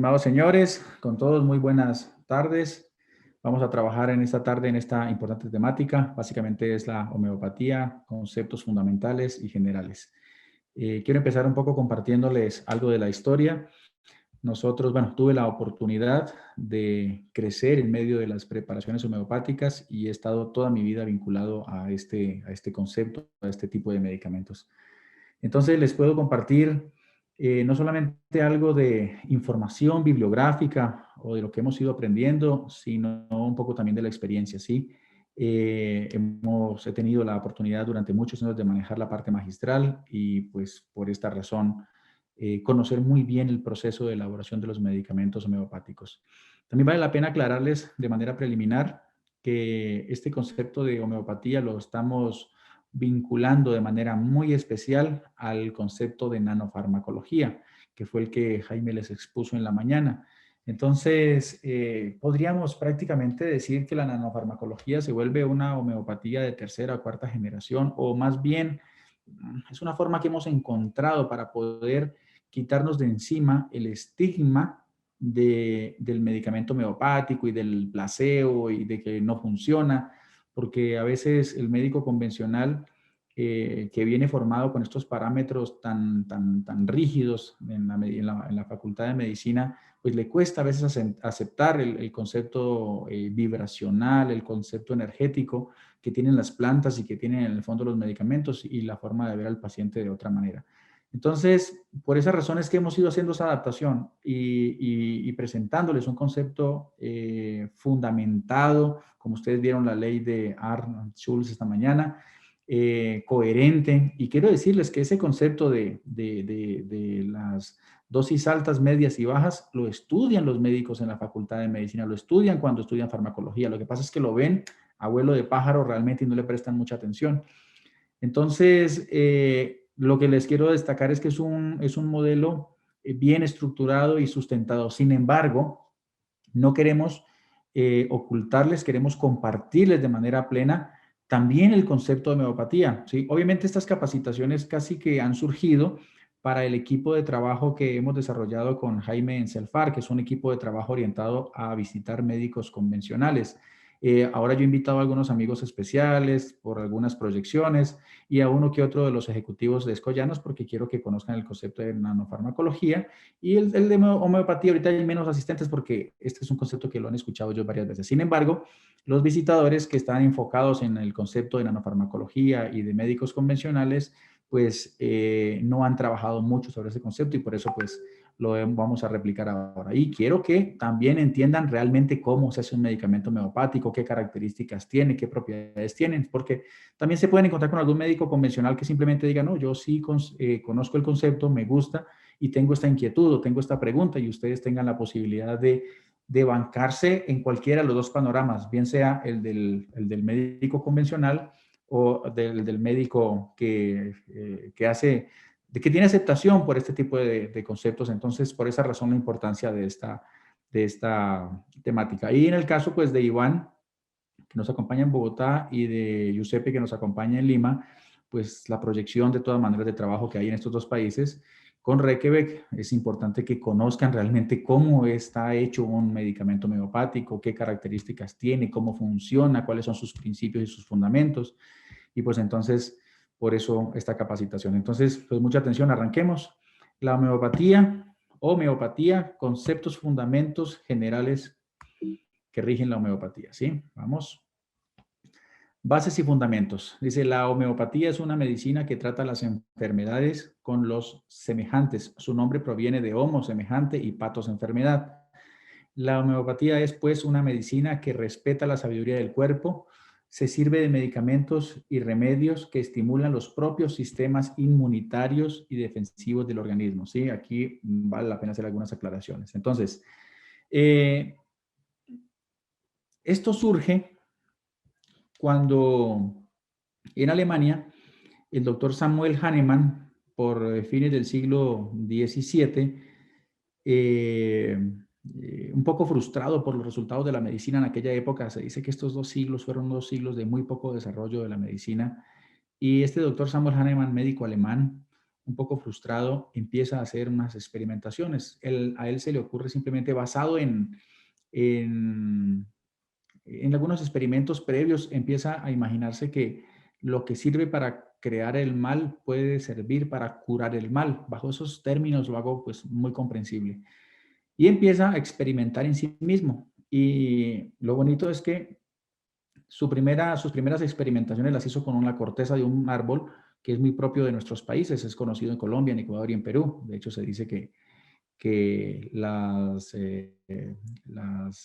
Estimados señores, con todos muy buenas tardes. Vamos a trabajar en esta tarde en esta importante temática. Básicamente es la homeopatía, conceptos fundamentales y generales. Quiero empezar un poco compartiéndoles algo de la historia. Nosotros, bueno, tuve la oportunidad de crecer en medio de las preparaciones homeopáticas y he estado toda mi vida vinculado a este concepto, a este tipo de medicamentos. Entonces les puedo compartir no solamente algo de información bibliográfica o de lo que hemos ido aprendiendo, sino un poco también de la experiencia, ¿sí? He tenido la oportunidad durante muchos años de manejar la parte magistral y pues por esta razón conocer muy bien el proceso de elaboración de los medicamentos homeopáticos. También vale la pena aclararles de manera preliminar que este concepto de homeopatía lo estamos vinculando de manera muy especial al concepto de nanofarmacología, que fue el que Jaime les expuso en la mañana. Entonces, podríamos prácticamente decir que la nanofarmacología se vuelve una homeopatía de tercera o cuarta generación, o más bien es una forma que hemos encontrado para poder quitarnos de encima el estigma del medicamento homeopático y del placebo y de que no funciona, porque a veces el médico convencional que viene formado con estos parámetros tan rígidos en la Facultad de Medicina, pues le cuesta a veces aceptar el concepto vibracional, el concepto energético que tienen las plantas y que tienen en el fondo los medicamentos y la forma de ver al paciente de otra manera. Entonces, por esas razones que hemos ido haciendo esa adaptación y presentándoles un concepto fundamentado, como ustedes vieron la ley de Arnold Schulz esta mañana, coherente. Y quiero decirles que ese concepto de las dosis altas, medias y bajas lo estudian los médicos en la Facultad de Medicina, lo estudian cuando estudian farmacología. Lo que pasa es que lo ven a vuelo de pájaro realmente y no le prestan mucha atención. Entonces, lo que les quiero destacar es que es un modelo bien estructurado y sustentado. Sin embargo, no queremos ocultarles, queremos compartirles de manera plena también el concepto de homeopatía, ¿sí? Obviamente estas capacitaciones casi que han surgido para el equipo de trabajo que hemos desarrollado con Jaime en CELFAR, que es un equipo de trabajo orientado a visitar médicos convencionales. Ahora yo he invitado a algunos amigos especiales por algunas proyecciones y a uno que otro de los ejecutivos de Escollanos porque quiero que conozcan el concepto de nanofarmacología y el de homeopatía. Ahorita hay menos asistentes porque este es un concepto que lo han escuchado yo varias veces. Sin embargo, los visitadores que están enfocados en el concepto de nanofarmacología y de médicos convencionales, pues no han trabajado mucho sobre ese concepto y por eso pues lo vamos a replicar ahora. Y quiero que también entiendan realmente cómo se hace un medicamento homeopático, qué características tiene, qué propiedades tienen, porque también se pueden encontrar con algún médico convencional que simplemente diga, no, yo sí conozco el concepto, me gusta y tengo esta inquietud o tengo esta pregunta y ustedes tengan la posibilidad de bancarse en cualquiera de los dos panoramas, bien sea el del médico convencional o del médico que tiene aceptación por este tipo de conceptos. Entonces, por esa razón la importancia de esta temática. Y en el caso, pues, de Iván, que nos acompaña en Bogotá, y de Giuseppe, que nos acompaña en Lima, pues la proyección de todas maneras de trabajo que hay en estos dos países. Con Reykjavik es importante que conozcan realmente cómo está hecho un medicamento homeopático, qué características tiene, cómo funciona, cuáles son sus principios y sus fundamentos. Y pues entonces, por eso esta capacitación. Entonces, pues mucha atención, arranquemos. La homeopatía, conceptos, fundamentos generales que rigen la homeopatía, ¿sí? Vamos. Bases y fundamentos. Dice, la homeopatía es una medicina que trata las enfermedades con los semejantes. Su nombre proviene de homo, semejante, y patos, enfermedad. La homeopatía es, pues, una medicina que respeta la sabiduría del cuerpo, se sirve de medicamentos y remedios que estimulan los propios sistemas inmunitarios y defensivos del organismo. ¿Sí? Aquí vale la pena hacer algunas aclaraciones. Entonces, eh, esto surge cuando en Alemania el doctor Samuel Hahnemann, por fines del siglo XVII, un poco frustrado por los resultados de la medicina en aquella época. Se dice que estos 2 siglos fueron 2 siglos de muy poco desarrollo de la medicina. Y este doctor Samuel Hahnemann, médico alemán, un poco frustrado, empieza a hacer unas experimentaciones. A él se le ocurre simplemente basado en, en algunos experimentos previos, empieza a imaginarse que lo que sirve para crear el mal puede servir para curar el mal. Bajo esos términos lo hago pues muy comprensible. Y empieza a experimentar en sí mismo. Y lo bonito es que sus primeras experimentaciones las hizo con la corteza de un árbol que es muy propio de nuestros países, es conocido en Colombia, en Ecuador y en Perú. De hecho, se dice que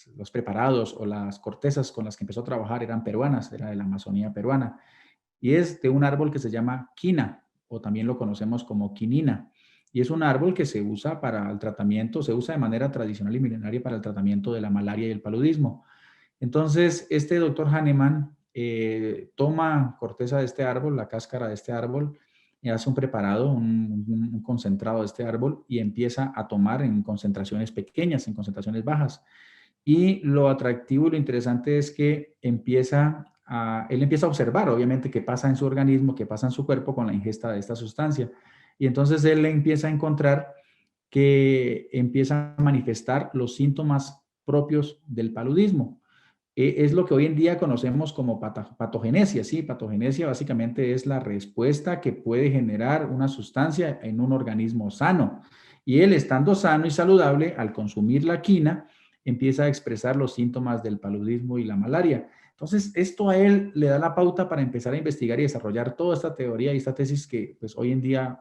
los preparados o las cortezas con las que empezó a trabajar eran peruanas, era de la Amazonía peruana. Y es de un árbol que se llama quina, o también lo conocemos como quinina. Y es un árbol que se usa para el tratamiento, se usa de manera tradicional y milenaria para el tratamiento de la malaria y el paludismo. Entonces, este doctor Hahnemann toma corteza de este árbol, la cáscara de este árbol, y hace un preparado, un concentrado de este árbol y empieza a tomar en concentraciones pequeñas, en concentraciones bajas. Y lo atractivo y lo interesante es que él empieza a observar, obviamente, qué pasa en su organismo, qué pasa en su cuerpo con la ingesta de esta sustancia. Y entonces él empieza a encontrar que empieza a manifestar los síntomas propios del paludismo. Es lo que hoy en día conocemos como patogenesia, ¿sí? Patogenesia básicamente es la respuesta que puede generar una sustancia en un organismo sano. Y él, estando sano y saludable, al consumir la quina, empieza a expresar los síntomas del paludismo y la malaria. Entonces, esto a él le da la pauta para empezar a investigar y desarrollar toda esta teoría y esta tesis que pues, hoy en día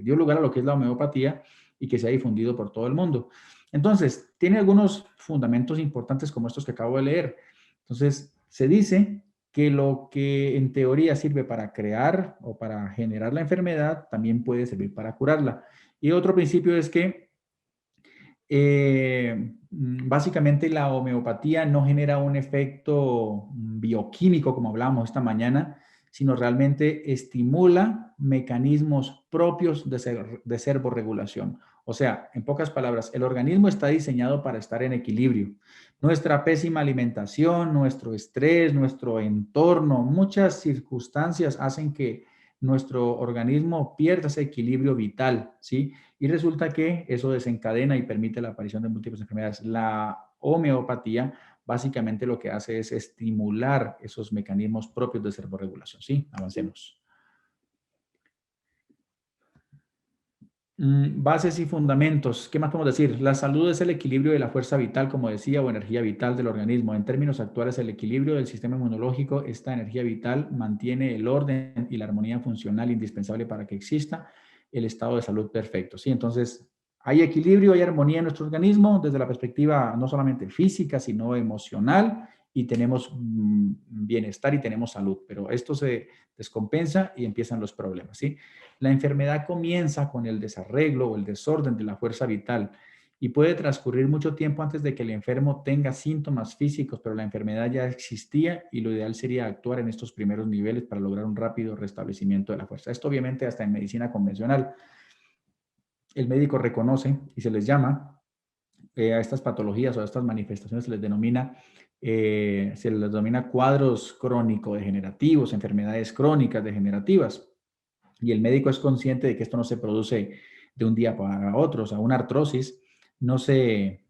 dio lugar a lo que es la homeopatía y que se ha difundido por todo el mundo. Entonces, tiene algunos fundamentos importantes como estos que acabo de leer. Entonces, se dice que lo que en teoría sirve para crear o para generar la enfermedad también puede servir para curarla. Y otro principio es que básicamente la homeopatía no genera un efecto bioquímico, como hablábamos esta mañana, sino realmente estimula mecanismos propios de servorregulación. O sea, en pocas palabras, el organismo está diseñado para estar en equilibrio. Nuestra pésima alimentación, nuestro estrés, nuestro entorno, muchas circunstancias hacen que nuestro organismo pierda ese equilibrio vital, ¿sí? Y resulta que eso desencadena y permite la aparición de múltiples enfermedades. La homeopatía básicamente lo que hace es estimular esos mecanismos propios de servorregulación. ¿Sí? Avancemos. Bases y fundamentos. ¿Qué más podemos decir? La salud es el equilibrio de la fuerza vital, como decía, o energía vital del organismo. En términos actuales, el equilibrio del sistema inmunológico, esta energía vital mantiene el orden y la armonía funcional indispensable para que exista el estado de salud perfecto. ¿Sí? Entonces, hay equilibrio, hay armonía en nuestro organismo desde la perspectiva no solamente física, sino emocional, y tenemos bienestar y tenemos salud, pero esto se descompensa y empiezan los problemas. ¿Sí? La enfermedad comienza con el desarreglo o el desorden de la fuerza vital y puede transcurrir mucho tiempo antes de que el enfermo tenga síntomas físicos, pero la enfermedad ya existía y lo ideal sería actuar en estos primeros niveles para lograr un rápido restablecimiento de la fuerza. Esto obviamente hasta en medicina convencional. El médico reconoce y se les llama a estas patologías o a estas manifestaciones se les denomina cuadros crónico-degenerativos, enfermedades crónicas degenerativas. Y el médico es consciente de que esto no se produce de un día para otro. O sea, una artrosis no se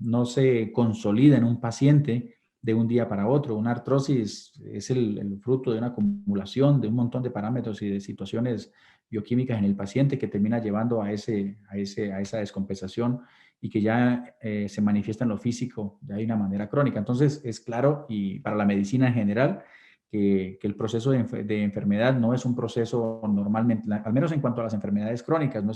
consolida en un paciente de un día para otro. Una artrosis es el fruto de una acumulación de un montón de parámetros y de situaciones bioquímicas en el paciente que termina llevando a esa descompensación y que ya se manifiesta en lo físico de una manera crónica. Entonces, es claro, y para la medicina en general, que el proceso de enfermedad no es un proceso normalmente, al menos en cuanto a las enfermedades crónicas, no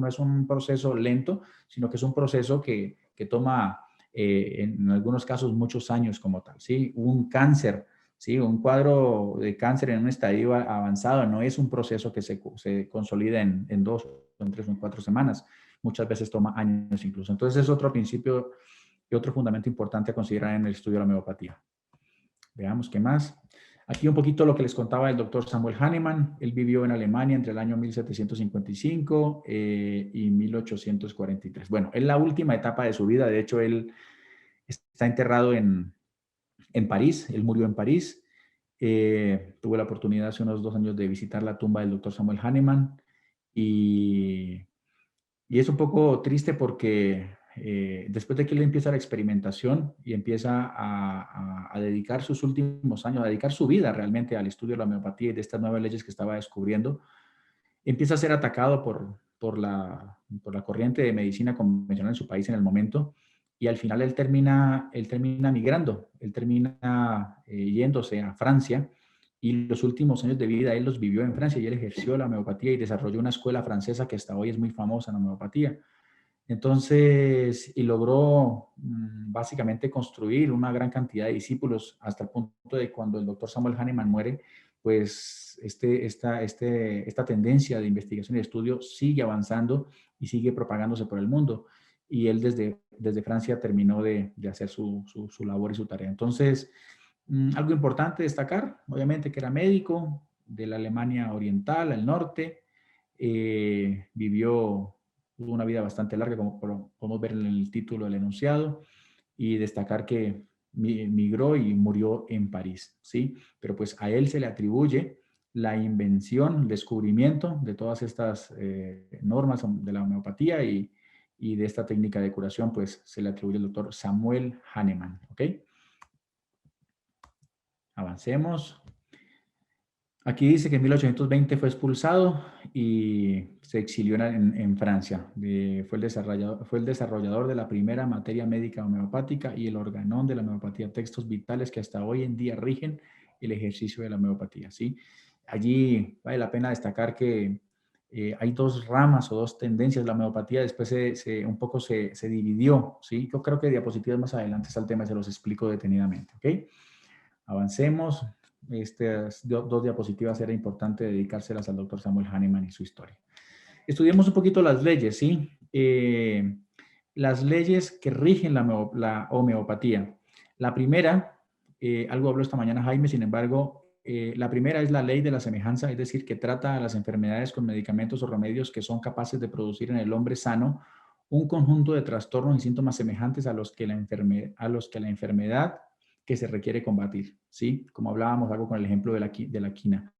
es un proceso lento, sino que es un proceso que toma en algunos casos muchos años como tal, ¿sí? Un cáncer, ¿sí? Un cuadro de cáncer en un estadio avanzado no es un proceso que se consolida en 2, en 3 o en 4 semanas, muchas veces toma años incluso. Entonces es otro principio y otro fundamento importante a considerar en el estudio de la homeopatía. Veamos qué más. Aquí un poquito lo que les contaba el doctor Samuel Hahnemann. Él vivió en Alemania entre el año 1755 y 1843. Bueno, en la última etapa de su vida, de hecho, él está enterrado en París. Él murió en París. Tuve la oportunidad hace unos 2 años de visitar la tumba del doctor Samuel Hahnemann y, y es un poco triste porque después de que él empieza la experimentación y empieza a dedicar sus últimos años, a dedicar su vida realmente al estudio de la homeopatía y de estas nuevas leyes que estaba descubriendo, empieza a ser atacado por la corriente de medicina convencional en su país en el momento, y al final él termina migrando, él termina yéndose a Francia, y los últimos años de vida él los vivió en Francia, y él ejerció la homeopatía y desarrolló una escuela francesa que hasta hoy es muy famosa en la homeopatía. Entonces, y logró básicamente construir una gran cantidad de discípulos hasta el punto de cuando el doctor Samuel Hahnemann muere, pues esta tendencia de investigación y estudio sigue avanzando y sigue propagándose por el mundo. Y él desde Francia terminó de hacer su labor y su tarea. Entonces, algo importante destacar, obviamente que era médico de la Alemania Oriental, al norte, tuvo una vida bastante larga, como podemos ver en el título del enunciado, y destacar que migró y murió en París, ¿sí? Pero pues a él se le atribuye la invención, el descubrimiento de todas estas normas de la homeopatía y de esta técnica de curación, pues se le atribuye al doctor Samuel Hahnemann, ¿ok? Avancemos. Aquí dice que en 1820 fue expulsado y se exilió en Francia. Fue el desarrollador de la primera materia médica homeopática y el organón de la homeopatía, textos vitales que hasta hoy en día rigen el ejercicio de la homeopatía, ¿sí? Allí vale la pena destacar que hay dos ramas o dos tendencias de la homeopatía, después un poco se dividió, ¿sí? Yo creo que diapositivas más adelante está el tema, se los explico detenidamente, ¿ok? Avancemos. Estas dos diapositivas era importante dedicárselas al doctor Samuel Hahnemann y su historia. Estudiemos un poquito las leyes, ¿sí? Las leyes que rigen la homeopatía. La primera, algo habló esta mañana Jaime, sin embargo, la primera es la ley de la semejanza, es decir, que trata a las enfermedades con medicamentos o remedios que son capaces de producir en el hombre sano un conjunto de trastornos y síntomas semejantes a los que la enfermedad que se requiere combatir, ¿sí? Como hablábamos algo con el ejemplo de la quina.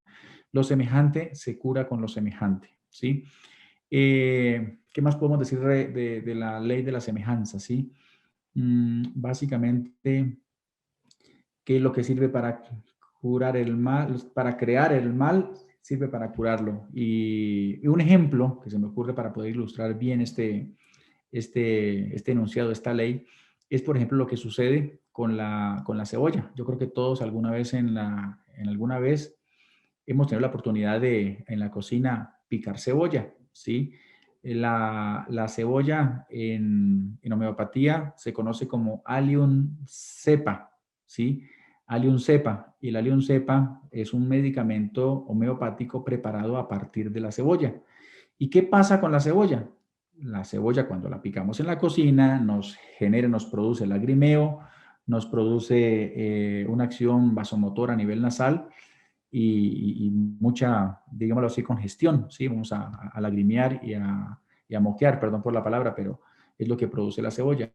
Lo semejante se cura con lo semejante, ¿sí? ¿Qué más podemos decir de la ley de la semejanza, sí? Básicamente, ¿qué es lo que sirve para curar el mal, para crear el mal, sirve para curarlo? Y un ejemplo que se me ocurre para poder ilustrar bien este enunciado, esta ley, es por ejemplo lo que sucede con la cebolla. Yo creo que todos alguna vez en alguna vez hemos tenido la oportunidad de en la cocina picar cebolla, ¿sí? La cebolla en homeopatía se conoce como Allium cepa, ¿sí? Allium cepa. Y el Allium cepa es un medicamento homeopático preparado a partir de la cebolla. ¿Y qué pasa con la cebolla? La cebolla cuando la picamos en la cocina nos produce lagrimeo, nos produce una acción vasomotora a nivel nasal y mucha, digámoslo así, congestión, ¿sí? Vamos a lagrimear y a moquear, perdón por la palabra, pero es lo que produce la cebolla.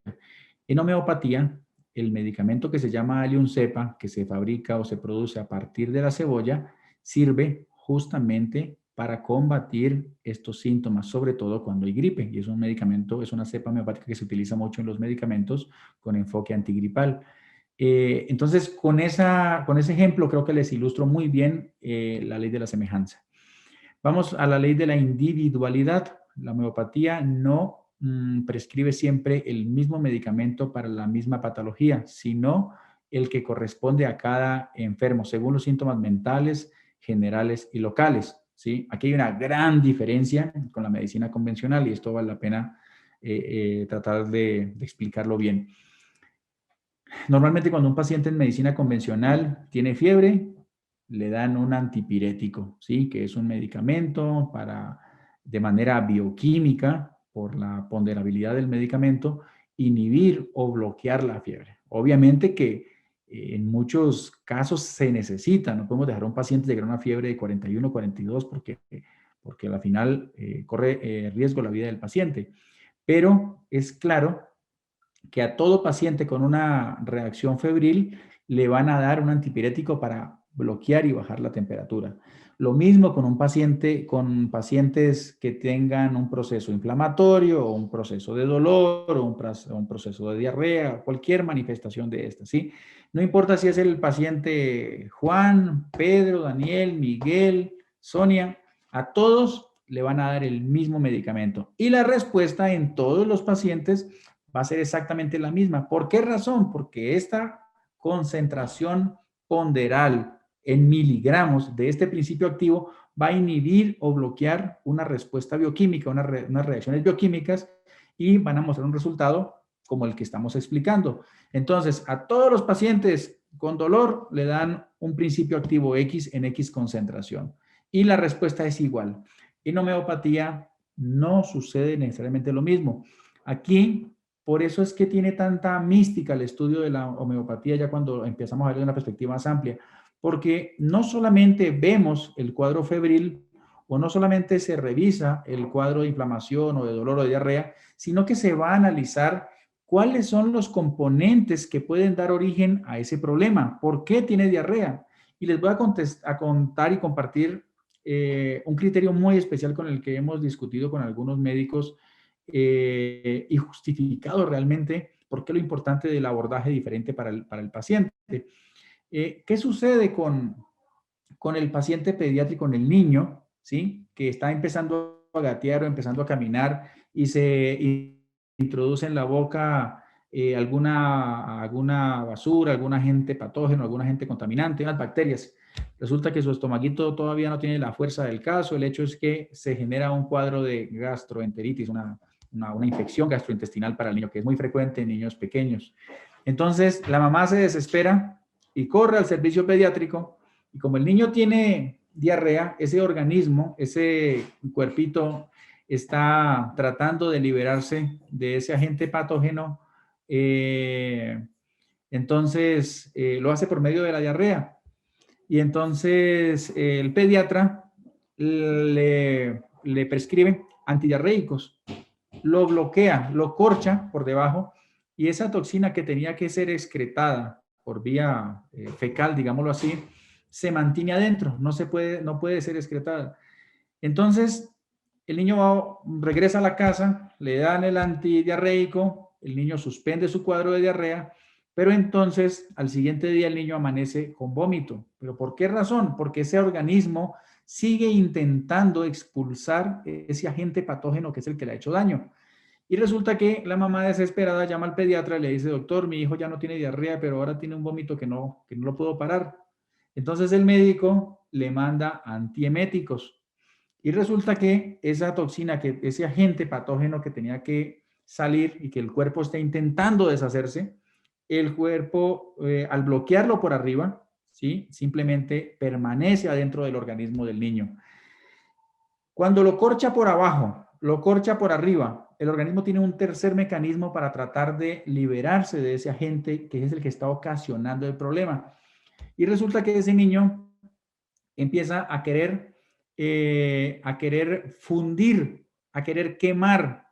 En homeopatía, el medicamento que se llama Allium cepa, que se fabrica o se produce a partir de la cebolla, sirve justamente para combatir estos síntomas, sobre todo cuando hay gripe. Y es un medicamento, es una cepa homeopática que se utiliza mucho en los medicamentos con enfoque antigripal. Entonces, con ese ejemplo creo que les ilustro muy bien la ley de la semejanza. Vamos a la ley de la individualidad. La homeopatía no prescribe siempre el mismo medicamento para la misma patología, sino el que corresponde a cada enfermo, según los síntomas mentales, generales y locales, ¿sí? Aquí hay una gran diferencia con la medicina convencional y esto vale la pena tratar de explicarlo bien. Normalmente cuando un paciente en medicina convencional tiene fiebre, le dan un antipirético, ¿sí? Que es un medicamento para, de manera bioquímica, por la ponderabilidad del medicamento, inhibir o bloquear la fiebre. Obviamente que en muchos casos se necesita, no podemos dejar a un paciente llegar a una fiebre de 41, 42 porque al final corre riesgo la vida del paciente. Pero es claro que a todo paciente con una reacción febril le van a dar un antipirético para bloquear y bajar la temperatura. Lo mismo con un paciente, con pacientes que tengan un proceso inflamatorio o un proceso de dolor o un proceso de diarrea, cualquier manifestación de esta, ¿sí? No importa si es el paciente Juan, Pedro, Daniel, Miguel, Sonia, a todos le van a dar el mismo medicamento. Y la respuesta en todos los pacientes va a ser exactamente la misma. ¿Por qué razón? Porque esta concentración ponderal en miligramos de este principio activo va a inhibir o bloquear una respuesta bioquímica, unas reacciones bioquímicas y van a mostrar un resultado como el que estamos explicando. Entonces, a todos los pacientes con dolor le dan un principio activo X en X concentración y la respuesta es igual. En homeopatía no sucede necesariamente lo mismo. Aquí, por eso es que tiene tanta mística el estudio de la homeopatía ya cuando empezamos a ver de una perspectiva más amplia, porque no solamente vemos el cuadro febril o no solamente se revisa el cuadro de inflamación o de dolor o de diarrea, sino que se va a analizar cuáles son los componentes que pueden dar origen a ese problema. ¿Por qué tiene diarrea? Y les voy a contar y compartir un criterio muy especial con el que hemos discutido con algunos médicos y justificado realmente por qué lo importante del abordaje diferente para el paciente. ¿Qué sucede con el paciente pediátrico, con el niño, ¿sí? Que está empezando a gatear o empezando a caminar y se introduce en la boca alguna basura, algún agente patógeno, algún agente contaminante, unas bacterias. Resulta que su estomaguito todavía no tiene la fuerza del caso. El hecho es que se genera un cuadro de gastroenteritis, una infección gastrointestinal para el niño, que es muy frecuente en niños pequeños. Entonces, la mamá se desespera y corre al servicio pediátrico y como el niño tiene diarrea, ese organismo, ese cuerpito está tratando de liberarse de ese agente patógeno, entonces lo hace por medio de la diarrea. Y entonces el pediatra le prescribe antidiarreicos, lo bloquea, lo corcha por debajo y esa toxina que tenía que ser excretada por vía fecal, digámoslo así, se mantiene adentro, no puede ser excretada. Entonces, el niño regresa a la casa, le dan el antidiarreico, el niño suspende su cuadro de diarrea, pero entonces al siguiente día el niño amanece con vómito. ¿Pero por qué razón? Porque ese organismo sigue intentando expulsar ese agente patógeno que es el que le ha hecho daño. Y resulta que la mamá desesperada llama al pediatra y le dice, doctor, mi hijo ya no tiene diarrea, pero ahora tiene un vómito que no lo puedo parar. Entonces el médico le manda antieméticos. Y resulta que esa toxina, que ese agente patógeno que tenía que salir y que el cuerpo está intentando deshacerse, el cuerpo, al bloquearlo por arriba, ¿sí? Simplemente permanece adentro del organismo del niño. Cuando lo corcha por abajo, lo corcha por arriba, el organismo tiene un tercer mecanismo para tratar de liberarse de ese agente que es el que está ocasionando el problema. Y resulta que ese niño empieza a querer fundir, a querer quemar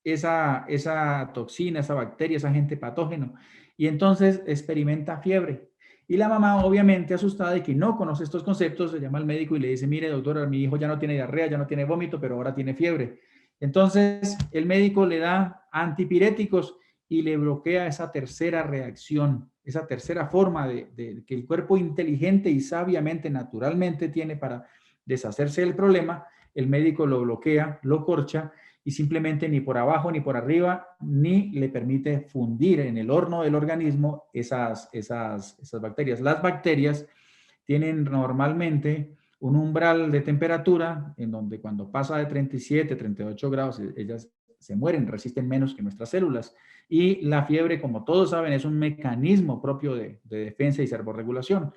esa toxina, esa bacteria, ese agente patógeno. Y entonces experimenta fiebre. Y la mamá, obviamente asustada y que no conoce estos conceptos, le llama al médico y le dice, mire, doctora, mi hijo ya no tiene diarrea, ya no tiene vómito, pero ahora tiene fiebre. Entonces, el médico le da antipiréticos y le bloquea esa tercera reacción, esa tercera forma de que el cuerpo inteligente y sabiamente, naturalmente tiene para deshacerse del problema. El médico lo bloquea, lo corcha y simplemente ni por abajo ni por arriba, ni le permite fundir en el horno del organismo esas bacterias. Las bacterias tienen normalmente un umbral de temperatura en donde cuando pasa de 37, 38 grados, ellas se mueren, resisten menos que nuestras células. Y la fiebre, como todos saben, es un mecanismo propio de defensa y servorregulación.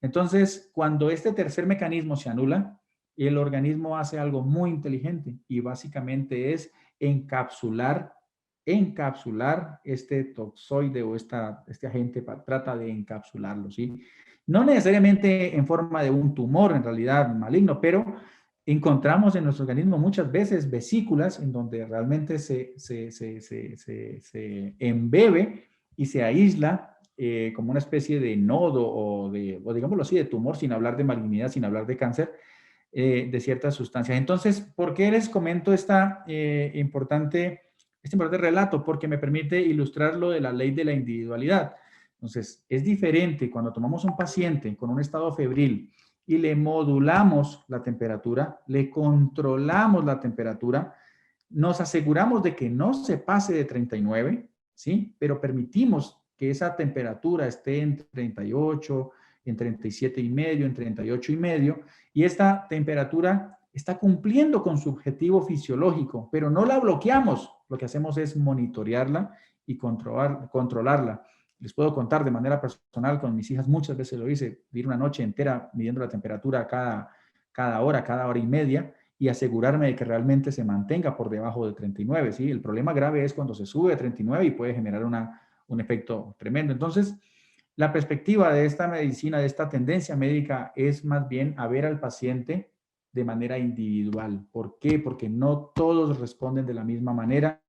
Entonces, cuando este tercer mecanismo se anula, el organismo hace algo muy inteligente y básicamente es encapsular este toxoide o este agente, trata de encapsularlo, ¿sí? No necesariamente en forma de un tumor, en realidad maligno, pero encontramos en nuestro organismo muchas veces vesículas en donde realmente se embebe y se aísla como una especie de nodo o digámoslo así, de tumor, sin hablar de malignidad, sin hablar de cáncer, de ciertas sustancias. Entonces, ¿por qué les comento este importante relato? Porque me permite ilustrar lo de la ley de la individualidad. Entonces, es diferente cuando tomamos un paciente con un estado febril y le modulamos la temperatura, le controlamos la temperatura, nos aseguramos de que no se pase de 39, ¿sí? Pero permitimos que esa temperatura esté en 38, en 37 y medio, en 38 y medio, y esta temperatura está cumpliendo con su objetivo fisiológico, pero no la bloqueamos. Lo que hacemos es monitorearla y controlarla. Les puedo contar de manera personal, con mis hijas muchas veces lo hice, vivir una noche entera midiendo la temperatura cada hora y media, y asegurarme de que realmente se mantenga por debajo de 39, ¿sí? El problema grave es cuando se sube a 39 y puede generar un efecto tremendo. Entonces, la perspectiva de esta medicina, de esta tendencia médica, es más bien a ver al paciente de manera individual. ¿Por qué? Porque no todos responden de la misma manera,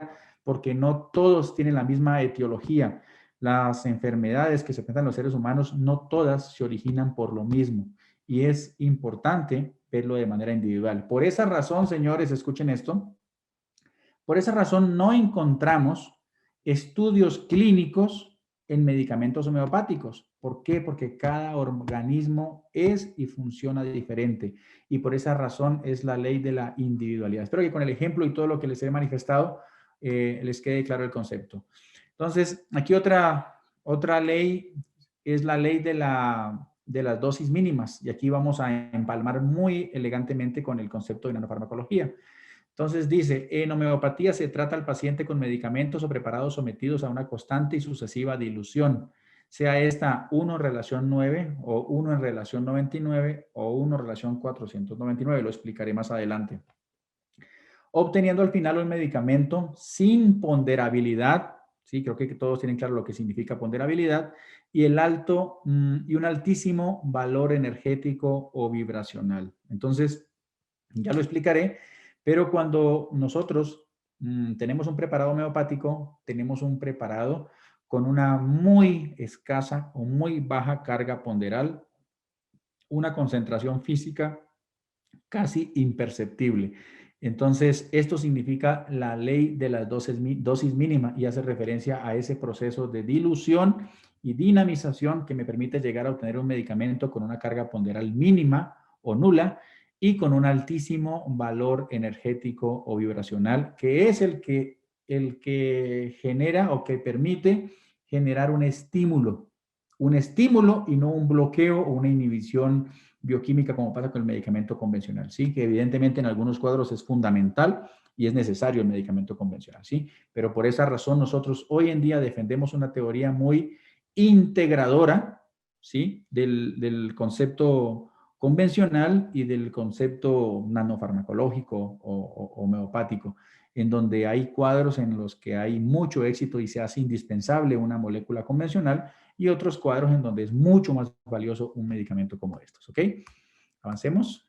porque no todos tienen la misma etiología. Las enfermedades que se presentan en los seres humanos, no todas se originan por lo mismo. Y es importante verlo de manera individual. Por esa razón, señores, escuchen esto, por esa razón no encontramos estudios clínicos en medicamentos homeopáticos. ¿Por qué? Porque cada organismo es y funciona diferente. Y por esa razón es la ley de la individualidad. Espero que con el ejemplo y todo lo que les he manifestado les quede claro el concepto. Entonces, aquí otra ley es la ley de las dosis mínimas. Y aquí vamos a empalmar muy elegantemente con el concepto de nanofarmacología. Entonces dice, en homeopatía se trata al paciente con medicamentos o preparados sometidos a una constante y sucesiva dilución, sea esta 1 en relación 9 o 1 en relación 99 o 1 en relación 499, lo explicaré más adelante. Obteniendo al final un medicamento sin ponderabilidad, sí, creo que todos tienen claro lo que significa ponderabilidad, y y un altísimo valor energético o vibracional. Entonces, ya lo explicaré, pero cuando nosotros tenemos un preparado homeopático, tenemos un preparado con una muy escasa o muy baja carga ponderal, una concentración física casi imperceptible. Entonces, esto significa la ley de las dosis mínima y hace referencia a ese proceso de dilución y dinamización que me permite llegar a obtener un medicamento con una carga ponderal mínima o nula y con un altísimo valor energético o vibracional, que es el que genera o que permite generar un estímulo y no un bloqueo o una inhibición bioquímica como pasa con el medicamento convencional, ¿sí? Que evidentemente en algunos cuadros es fundamental y es necesario el medicamento convencional, ¿sí? Pero por esa razón nosotros hoy en día defendemos una teoría muy integradora, ¿sí? Del concepto convencional y del concepto nanofarmacológico o homeopático, en donde hay cuadros en los que hay mucho éxito y se hace indispensable una molécula convencional, y otros cuadros en donde es mucho más valioso un medicamento como estos, ¿ok? Avancemos.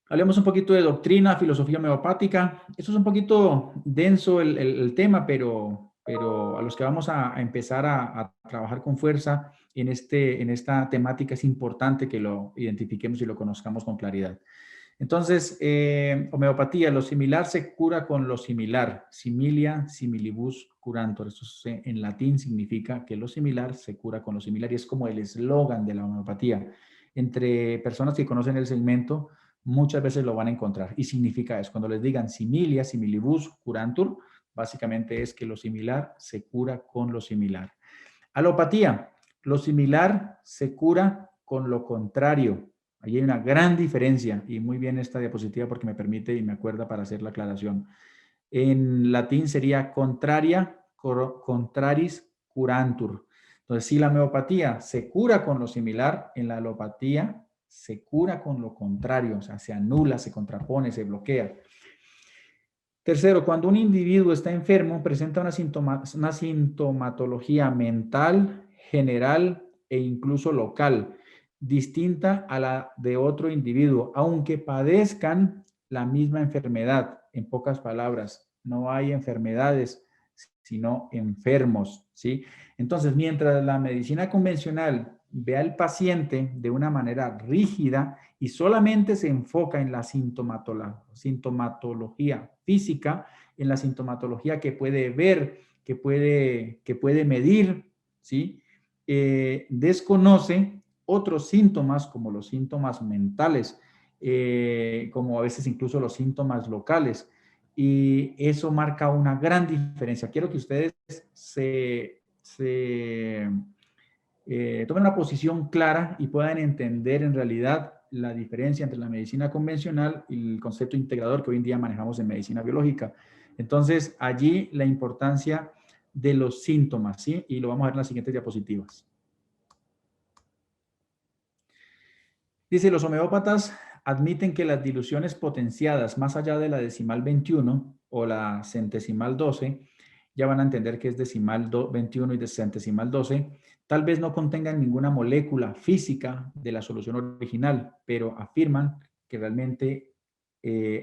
Hablemos un poquito de doctrina, filosofía homeopática. Esto es un poquito denso el tema, pero a los que vamos a empezar a trabajar con fuerza en esta temática es importante que lo identifiquemos y lo conozcamos con claridad. Entonces, homeopatía, lo similar se cura con lo similar. Similia, similibus curantur. Esto en latín significa que lo similar se cura con lo similar y es como el eslogan de la homeopatía. Entre personas que conocen el segmento, muchas veces lo van a encontrar y significa eso. Cuando les digan similia, similibus curantur, básicamente es que lo similar se cura con lo similar. Alopatía, lo similar se cura con lo contrario. Ahí hay una gran diferencia y muy bien esta diapositiva porque me permite y me acuerda para hacer la aclaración. En latín sería contraria, contraris curantur. Entonces, si la homeopatía se cura con lo similar, en la alopatía se cura con lo contrario, o sea, se anula, se contrapone, se bloquea. Tercero, cuando un individuo está enfermo, presenta una sintomatología mental, general e incluso local, distinta a la de otro individuo, aunque padezcan la misma enfermedad. En pocas palabras, no hay enfermedades, sino enfermos, ¿sí? Entonces, mientras la medicina convencional ve al paciente de una manera rígida y solamente se enfoca en la sintomatología física, en la sintomatología que puede ver, que puede medir, ¿sí? Desconoce otros síntomas como los síntomas mentales, como a veces incluso los síntomas locales. Y eso marca una gran diferencia. Quiero que ustedes tomen una posición clara y puedan entender en realidad la diferencia entre la medicina convencional y el concepto integrador que hoy en día manejamos en medicina biológica. Entonces, allí la importancia de los síntomas, ¿sí? Y lo vamos a ver en las siguientes diapositivas. Dice, los homeópatas admiten que las diluciones potenciadas más allá de la decimal 21 o la centesimal 12, ya van a entender que es decimal 21 y de centesimal 12, tal vez no contengan ninguna molécula física de la solución original, pero afirman que realmente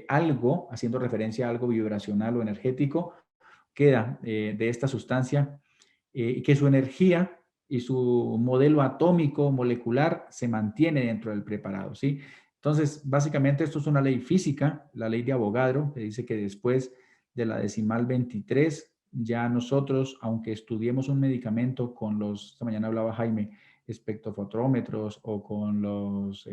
algo, haciendo referencia a algo vibracional o energético, queda de esta sustancia y que su energía y su modelo atómico molecular se mantiene dentro del preparado, ¿sí? Entonces, básicamente esto es una ley física, la ley de Avogadro, que dice que después de la decimal 23, ya nosotros, aunque estudiemos un medicamento con los, esta mañana hablaba Jaime, espectrofotrómetros o con los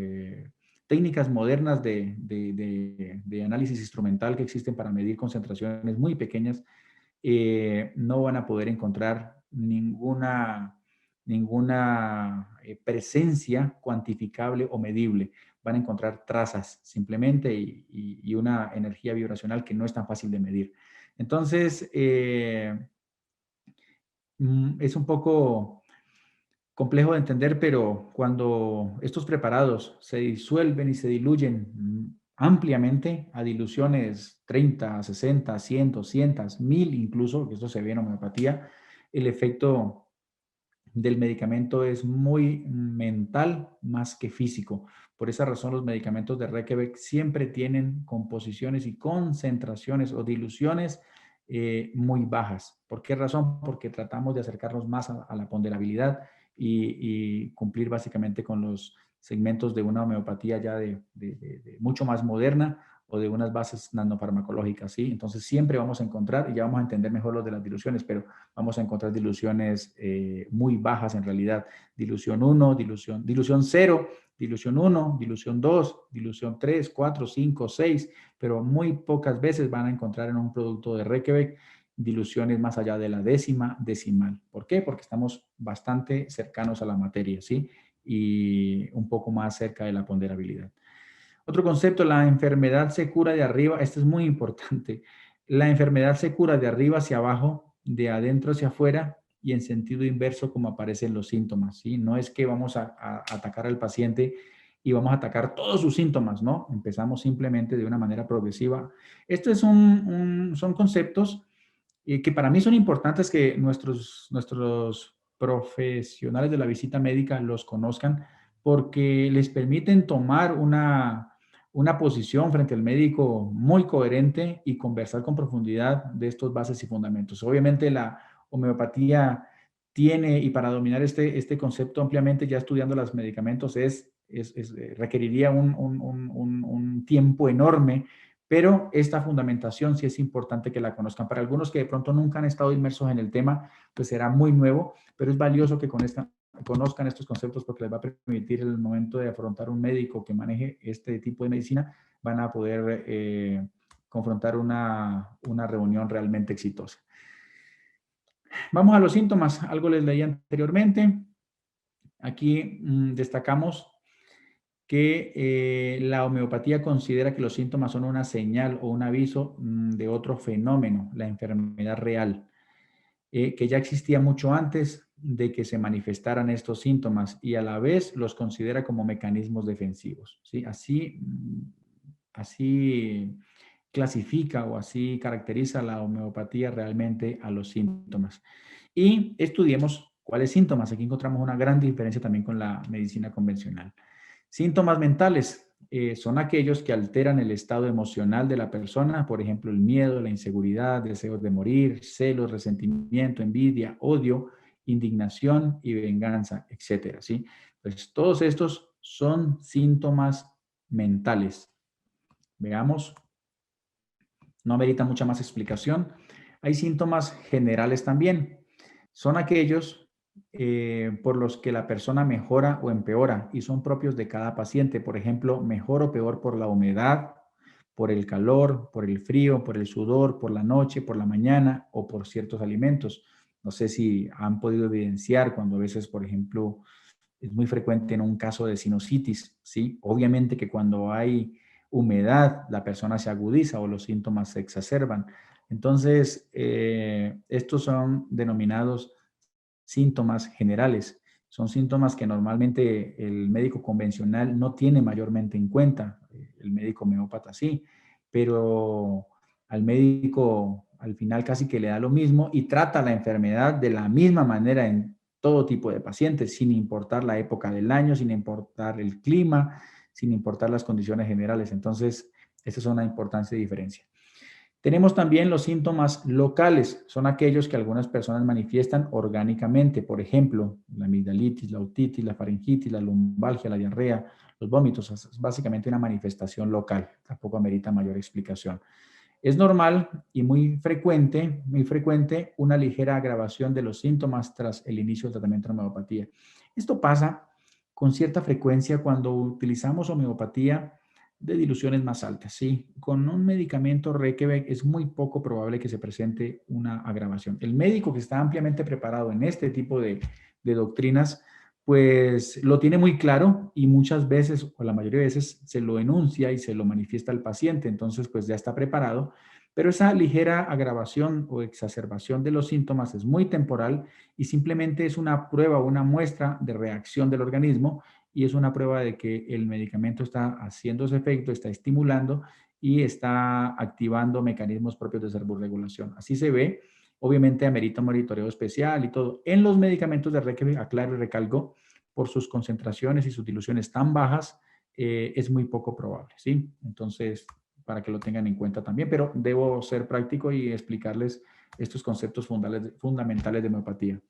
técnicas modernas de análisis instrumental que existen para medir concentraciones muy pequeñas, no van a poder encontrar ninguna presencia cuantificable o medible. Van a encontrar trazas simplemente y una energía vibracional que no es tan fácil de medir. Entonces, es un poco complejo de entender, pero cuando estos preparados se disuelven y se diluyen ampliamente a diluciones 30, 60, 100, 200, 1000 incluso, que esto se ve en homeopatía, el efecto del medicamento es muy mental más que físico. Por esa razón, los medicamentos de Reykjavik siempre tienen composiciones y concentraciones o diluciones muy bajas. ¿Por qué razón? Porque tratamos de acercarnos más a la ponderabilidad y cumplir básicamente con los segmentos de una homeopatía ya de mucho más moderna o de unas bases nanofarmacológicas, ¿sí? Entonces siempre vamos a encontrar, y ya vamos a entender mejor lo de las diluciones, pero vamos a encontrar diluciones muy bajas en realidad. Dilución 1, dilución 0, dilución 1, dilución 2, dilución 3, 4, 5, 6, pero muy pocas veces van a encontrar en un producto de Reykjavik diluciones más allá de la décima decimal. ¿Por qué? Porque estamos bastante cercanos a la materia, ¿sí? Y un poco más cerca de la ponderabilidad. Otro concepto, la enfermedad se cura de arriba. Esto es muy importante. La enfermedad se cura de arriba hacia abajo, de adentro hacia afuera y en sentido inverso como aparecen los síntomas, ¿sí? No es que vamos a atacar al paciente y vamos a atacar todos sus síntomas, ¿no? Empezamos simplemente de una manera progresiva. Estos son conceptos que para mí son importantes que nuestros profesionales de la visita médica los conozcan porque les permiten tomar una posición frente al médico muy coherente y conversar con profundidad de estos bases y fundamentos. Obviamente la homeopatía tiene, y para dominar este concepto ampliamente, ya estudiando los medicamentos, requeriría un tiempo enorme, pero esta fundamentación sí es importante que la conozcan. Para algunos que de pronto nunca han estado inmersos en el tema, pues será muy nuevo, pero es valioso que conozcan estos conceptos porque les va a permitir en el momento de afrontar un médico que maneje este tipo de medicina, van a poder confrontar una reunión realmente exitosa. Vamos a los síntomas. Algo les leí anteriormente. Aquí destacamos que la homeopatía considera que los síntomas son una señal o un aviso de otro fenómeno, la enfermedad real, que ya existía mucho antes de que se manifestaran estos síntomas y a la vez los considera como mecanismos defensivos, ¿sí? Así clasifica o así caracteriza la homeopatía realmente a los síntomas. Y estudiemos cuáles síntomas. Aquí encontramos una gran diferencia también con la medicina convencional. Síntomas mentales son aquellos que alteran el estado emocional de la persona, por ejemplo, el miedo, la inseguridad, deseos de morir, celos, resentimiento, envidia, odio, indignación y venganza, etcétera, ¿sí? Pues todos estos son síntomas mentales. Veamos, no amerita mucha más explicación. Hay síntomas generales también. Son aquellos por los que la persona mejora o empeora y son propios de cada paciente. Por ejemplo, mejor o peor por la humedad, por el calor, por el frío, por el sudor, por la noche, por la mañana o por ciertos alimentos. No sé si han podido evidenciar cuando a veces, por ejemplo, es muy frecuente en un caso de sinusitis, ¿sí? Obviamente que cuando hay humedad, la persona se agudiza o los síntomas se exacerban. Entonces, estos son denominados síntomas generales. Son síntomas que normalmente el médico convencional no tiene mayormente en cuenta. El médico homeópata sí, pero al médico al final casi que le da lo mismo y trata la enfermedad de la misma manera en todo tipo de pacientes, sin importar la época del año, sin importar el clima, sin importar las condiciones generales. Entonces, esa es una importante diferencia. Tenemos también los síntomas locales, son aquellos que algunas personas manifiestan orgánicamente, por ejemplo, la amigdalitis, la otitis, la faringitis, la lumbalgia, la diarrea, los vómitos, es básicamente una manifestación local, tampoco amerita mayor explicación. Es normal y muy frecuente una ligera agravación de los síntomas tras el inicio del tratamiento de homeopatía. Esto pasa con cierta frecuencia cuando utilizamos homeopatía de diluciones más altas, ¿sí? Con un medicamento Requebec es muy poco probable que se presente una agravación. El médico que está ampliamente preparado en este tipo de doctrinas, pues lo tiene muy claro y muchas veces, o la mayoría de veces, se lo enuncia y se lo manifiesta al paciente, entonces pues ya está preparado, pero esa ligera agravación o exacerbación de los síntomas es muy temporal y simplemente es una prueba o una muestra de reacción del organismo y es una prueba de que el medicamento está haciendo su efecto, está estimulando y está activando mecanismos propios de servorregulación. Así se ve. Obviamente amerita un monitoreo especial y todo. En los medicamentos de Requebec, aclaro y recalco, por sus concentraciones y sus diluciones tan bajas, es muy poco probable, ¿sí? Entonces, para que lo tengan en cuenta también, pero debo ser práctico y explicarles estos conceptos fundamentales de homeopatía.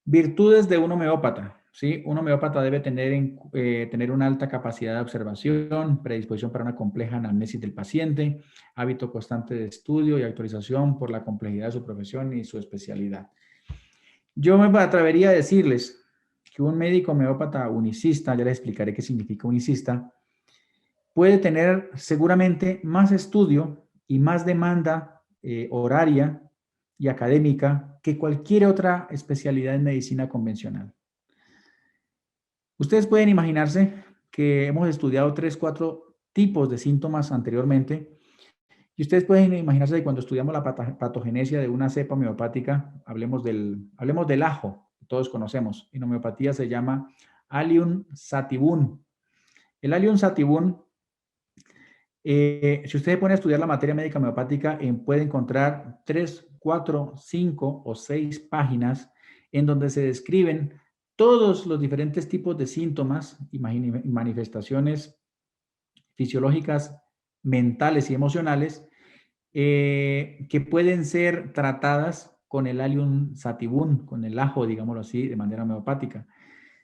Virtudes de un homeópata, ¿sí? Un homeópata debe tener una alta capacidad de observación, predisposición para una compleja anamnesis del paciente, hábito constante de estudio y actualización por la complejidad de su profesión y su especialidad. Yo me atrevería a decirles que un médico homeópata unicista, ya les explicaré qué significa unicista, puede tener seguramente más estudio y más demanda horaria y académica que cualquier otra especialidad en medicina convencional. Ustedes pueden imaginarse que hemos estudiado 3, 4 tipos de síntomas anteriormente y ustedes pueden imaginarse que cuando estudiamos la patogenesia de una cepa homeopática, hablemos del ajo, que todos conocemos, en homeopatía se llama Allium sativum. El Allium sativum, si usted se pone a estudiar la materia médica homeopática, puede encontrar 3, 4, 5 o 6 páginas en donde se describen todos los diferentes tipos de síntomas y manifestaciones fisiológicas, mentales y emocionales que pueden ser tratadas con el Allium sativum, con el ajo, digámoslo así, de manera homeopática.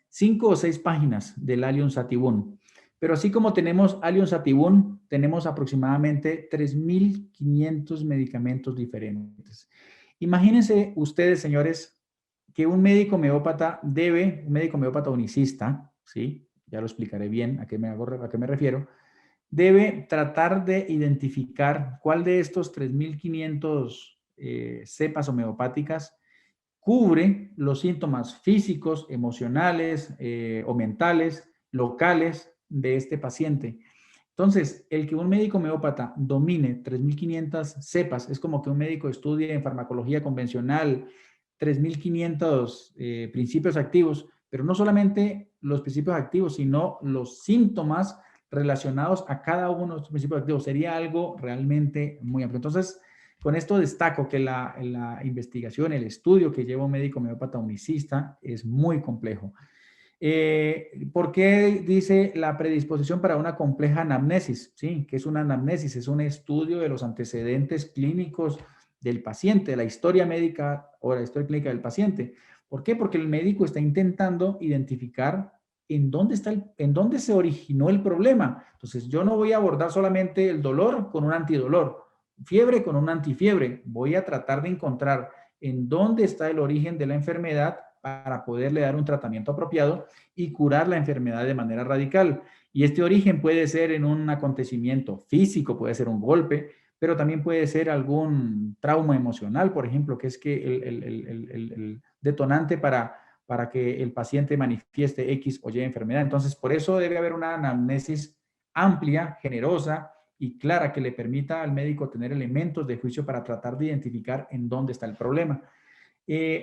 5 o 6 páginas del Allium sativum. Pero así como tenemos Allium sativum, tenemos aproximadamente 3.500 medicamentos diferentes. Imagínense ustedes, señores, que un médico homeópata un médico homeópata unicista, ¿sí? Ya lo explicaré bien a qué me refiero, debe tratar de identificar cuál de estos 3.500 cepas homeopáticas cubre los síntomas físicos, emocionales o mentales, locales de este paciente. Entonces, el que un médico homeópata domine 3.500 cepas es como que un médico estudie en farmacología convencional 3.500 principios activos, pero no solamente los principios activos, sino los síntomas relacionados a cada uno de estos principios activos. Sería algo realmente muy amplio. Entonces, con esto destaco que la investigación, el estudio que lleva un médico homeópata unicista es muy complejo. ¿Por qué dice la predisposición para una compleja anamnesis? Sí, ¿qué es una anamnesis? Es un estudio de los antecedentes clínicos del paciente, de la historia médica o la historia clínica del paciente. ¿Por qué? Porque el médico está intentando identificar en dónde se originó el problema. Entonces, yo no voy a abordar solamente el dolor con un antidolor, fiebre con un antifiebre. Voy a tratar de encontrar en dónde está el origen de la enfermedad para poderle dar un tratamiento apropiado y curar la enfermedad de manera radical. Y este origen puede ser en un acontecimiento físico, puede ser un golpe, pero también puede ser algún trauma emocional, por ejemplo, que es que el detonante para que el paciente manifieste X o Y enfermedad. Entonces, por eso debe haber una anamnesis amplia, generosa y clara que le permita al médico tener elementos de juicio para tratar de identificar en dónde está el problema.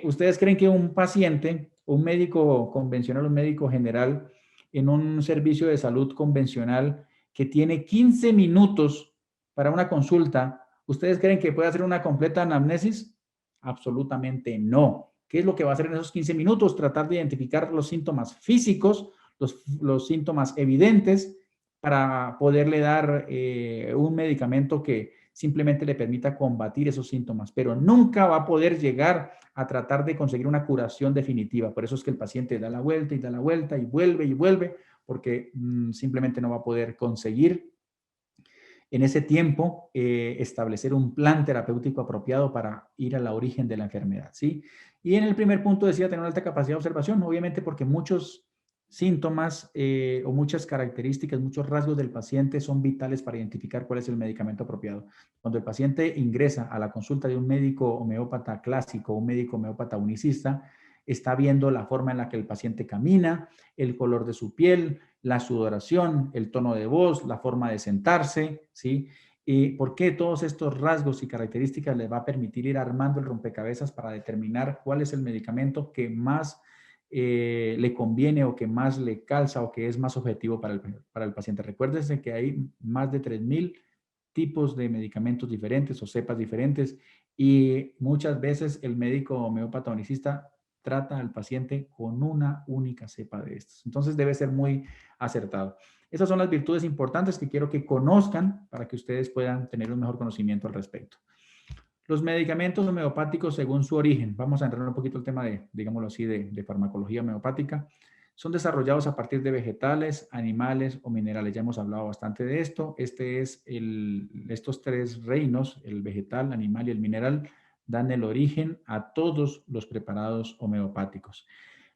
¿Ustedes creen que un paciente, un médico convencional, un médico general, en un servicio de salud convencional que tiene 15 minutos para una consulta, ¿ustedes creen que puede hacer una completa anamnesis? Absolutamente no. ¿Qué es lo que va a hacer en esos 15 minutos? Tratar de identificar los síntomas físicos, los síntomas evidentes, para poderle dar un medicamento que simplemente le permita combatir esos síntomas, pero nunca va a poder llegar a tratar de conseguir una curación definitiva. Por eso es que el paciente da la vuelta y da la vuelta y vuelve, porque simplemente no va a poder conseguir en ese tiempo establecer un plan terapéutico apropiado para ir al origen de la enfermedad, ¿sí? Y en el primer punto decía tener una alta capacidad de observación, obviamente porque muchos síntomas o muchas características, muchos rasgos del paciente son vitales para identificar cuál es el medicamento apropiado. Cuando el paciente ingresa a la consulta de un médico homeópata clásico, un médico homeópata unicista, está viendo la forma en la que el paciente camina, el color de su piel, la sudoración, el tono de voz, la forma de sentarse, ¿sí? ¿Y por qué todos estos rasgos y características les va a permitir ir armando el rompecabezas para determinar cuál es el medicamento que más le conviene o que más le calza o que es más objetivo para el paciente? Recuérdense que hay más de 3.000 tipos de medicamentos diferentes o cepas diferentes y muchas veces el médico homeópata unicista trata al paciente con una única cepa de estos. Entonces debe ser muy acertado. Esas son las virtudes importantes que quiero que conozcan para que ustedes puedan tener un mejor conocimiento al respecto. Los medicamentos homeopáticos según su origen. Vamos a entrar un poquito el tema de, digámoslo así, de farmacología homeopática. Son desarrollados a partir de vegetales, animales o minerales. Ya hemos hablado bastante de esto. Estos tres reinos, el vegetal, animal y el mineral, dan el origen a todos los preparados homeopáticos.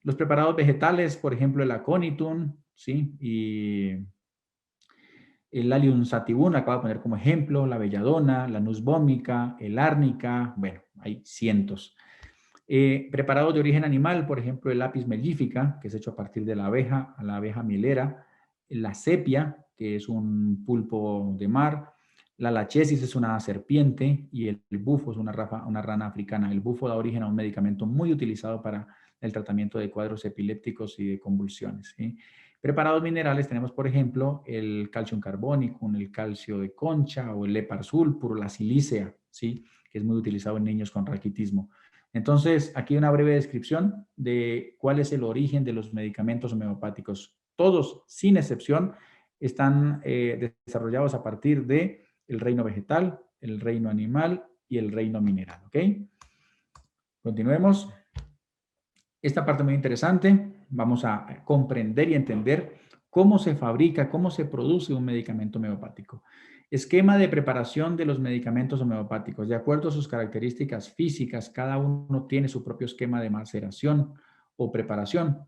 Los preparados vegetales, por ejemplo, el aconitum, ¿sí? Y el Allium sativum, acabo de poner como ejemplo, la belladona, la nuez vomica, el árnica, bueno, hay cientos. Preparados de origen animal, por ejemplo, el Apis mellifica, que es hecho a partir de la abeja mielera, la sepia, que es un pulpo de mar, la lachesis es una serpiente y el bufo es una rana africana. El bufo da origen a un medicamento muy utilizado para el tratamiento de cuadros epilépticos y de convulsiones, ¿sí? Preparados minerales tenemos, por ejemplo, el calcium carbónico, el calcio de concha o el lepar sulfuro, la silicea, ¿sí? Que es muy utilizado en niños con raquitismo. Entonces, aquí una breve descripción de cuál es el origen de los medicamentos homeopáticos. Todos, sin excepción, están desarrollados a partir de el reino vegetal, el reino animal y el reino mineral, ¿ok? Continuemos. Esta parte muy interesante, vamos a comprender y entender cómo se fabrica, cómo se produce un medicamento homeopático. Esquema de preparación de los medicamentos homeopáticos. De acuerdo a sus características físicas, cada uno tiene su propio esquema de maceración o preparación.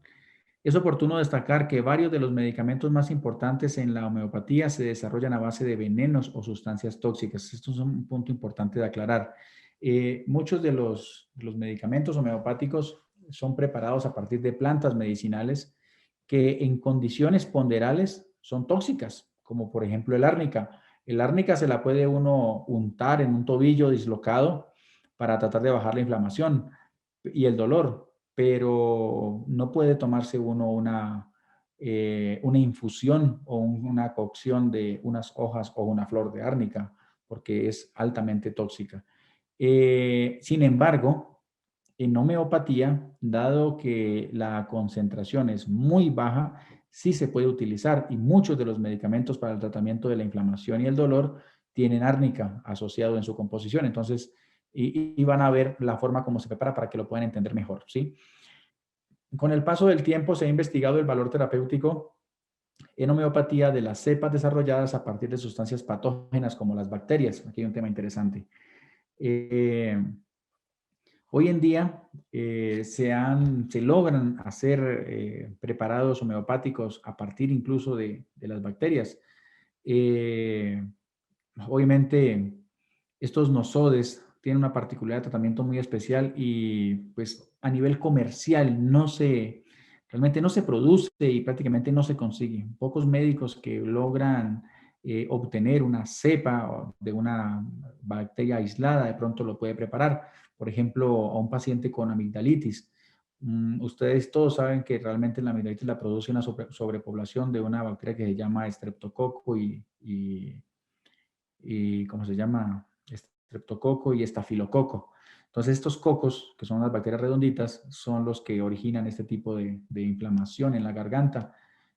Es oportuno destacar que varios de los medicamentos más importantes en la homeopatía se desarrollan a base de venenos o sustancias tóxicas. Esto es un punto importante de aclarar. Muchos de los medicamentos homeopáticos son preparados a partir de plantas medicinales que en condiciones ponderales son tóxicas, como por ejemplo el árnica. El árnica se la puede uno untar en un tobillo dislocado para tratar de bajar la inflamación y el dolor, pero no puede tomarse uno una infusión o una cocción de unas hojas o una flor de árnica, porque es altamente tóxica. Sin embargo, en homeopatía, dado que la concentración es muy baja, sí se puede utilizar y muchos de los medicamentos para el tratamiento de la inflamación y el dolor tienen árnica asociado en su composición. Entonces, y van a ver la forma como se prepara para que lo puedan entender mejor, ¿sí? Con el paso del tiempo se ha investigado el valor terapéutico en homeopatía de las cepas desarrolladas a partir de sustancias patógenas como las bacterias. Aquí hay un tema interesante. Hoy en día se logran hacer preparados homeopáticos a partir incluso de las bacterias. Eh, Obviamente, estos nosodes tienen una particularidad de tratamiento muy especial y pues a nivel comercial realmente no se produce y prácticamente no se consigue. Pocos médicos que logran obtener una cepa de una bacteria aislada de pronto lo puede preparar. Por ejemplo, a un paciente con amigdalitis. Ustedes todos saben que realmente la amigdalitis la produce una sobrepoblación de una bacteria que se llama Streptococo y ¿cómo se llama? Streptococo y estafilococo. Entonces, estos cocos, que son las bacterias redonditas, son los que originan este tipo de inflamación en la garganta.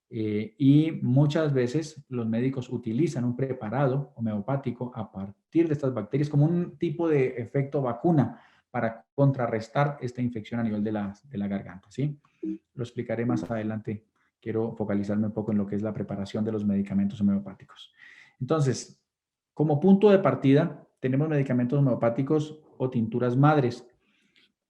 Y muchas veces los médicos utilizan un preparado homeopático a partir de estas bacterias como un tipo de efecto vacuna para contrarrestar esta infección a nivel de la garganta, ¿sí? Lo explicaré más adelante. Quiero focalizarme un poco en lo que es la preparación de los medicamentos homeopáticos. Entonces, como punto de partida, tenemos medicamentos homeopáticos o tinturas madres.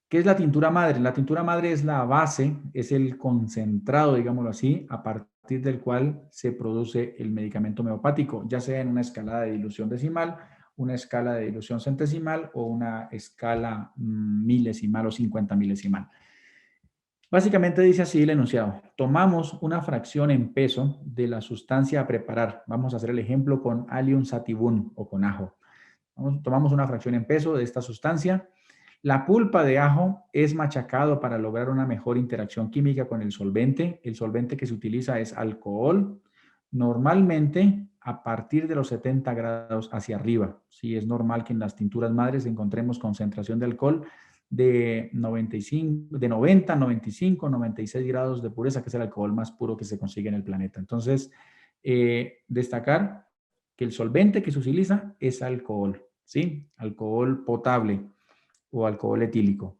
¿Qué es la tintura madre? La tintura madre es la base, es el concentrado, digámoslo así, a partir del cual se produce el medicamento homeopático, ya sea en una escala de dilución decimal, una escala de dilución centesimal o una escala milesimal o 50 milesimal. Básicamente dice así el enunciado. Tomamos una fracción en peso de la sustancia a preparar. Vamos a hacer el ejemplo con Allium sativum o con ajo. Tomamos una fracción en peso de esta sustancia. La pulpa de ajo es machacado para lograr una mejor interacción química con el solvente. El solvente que se utiliza es alcohol. Normalmente a partir de los 70 grados hacia arriba. Sí, es normal que en las tinturas madres encontremos concentración de alcohol de 95, de 90, 95, 96 grados de pureza, que es el alcohol más puro que se consigue en el planeta. Entonces, destacar que el solvente que se utiliza es alcohol, ¿sí? Alcohol potable o alcohol etílico.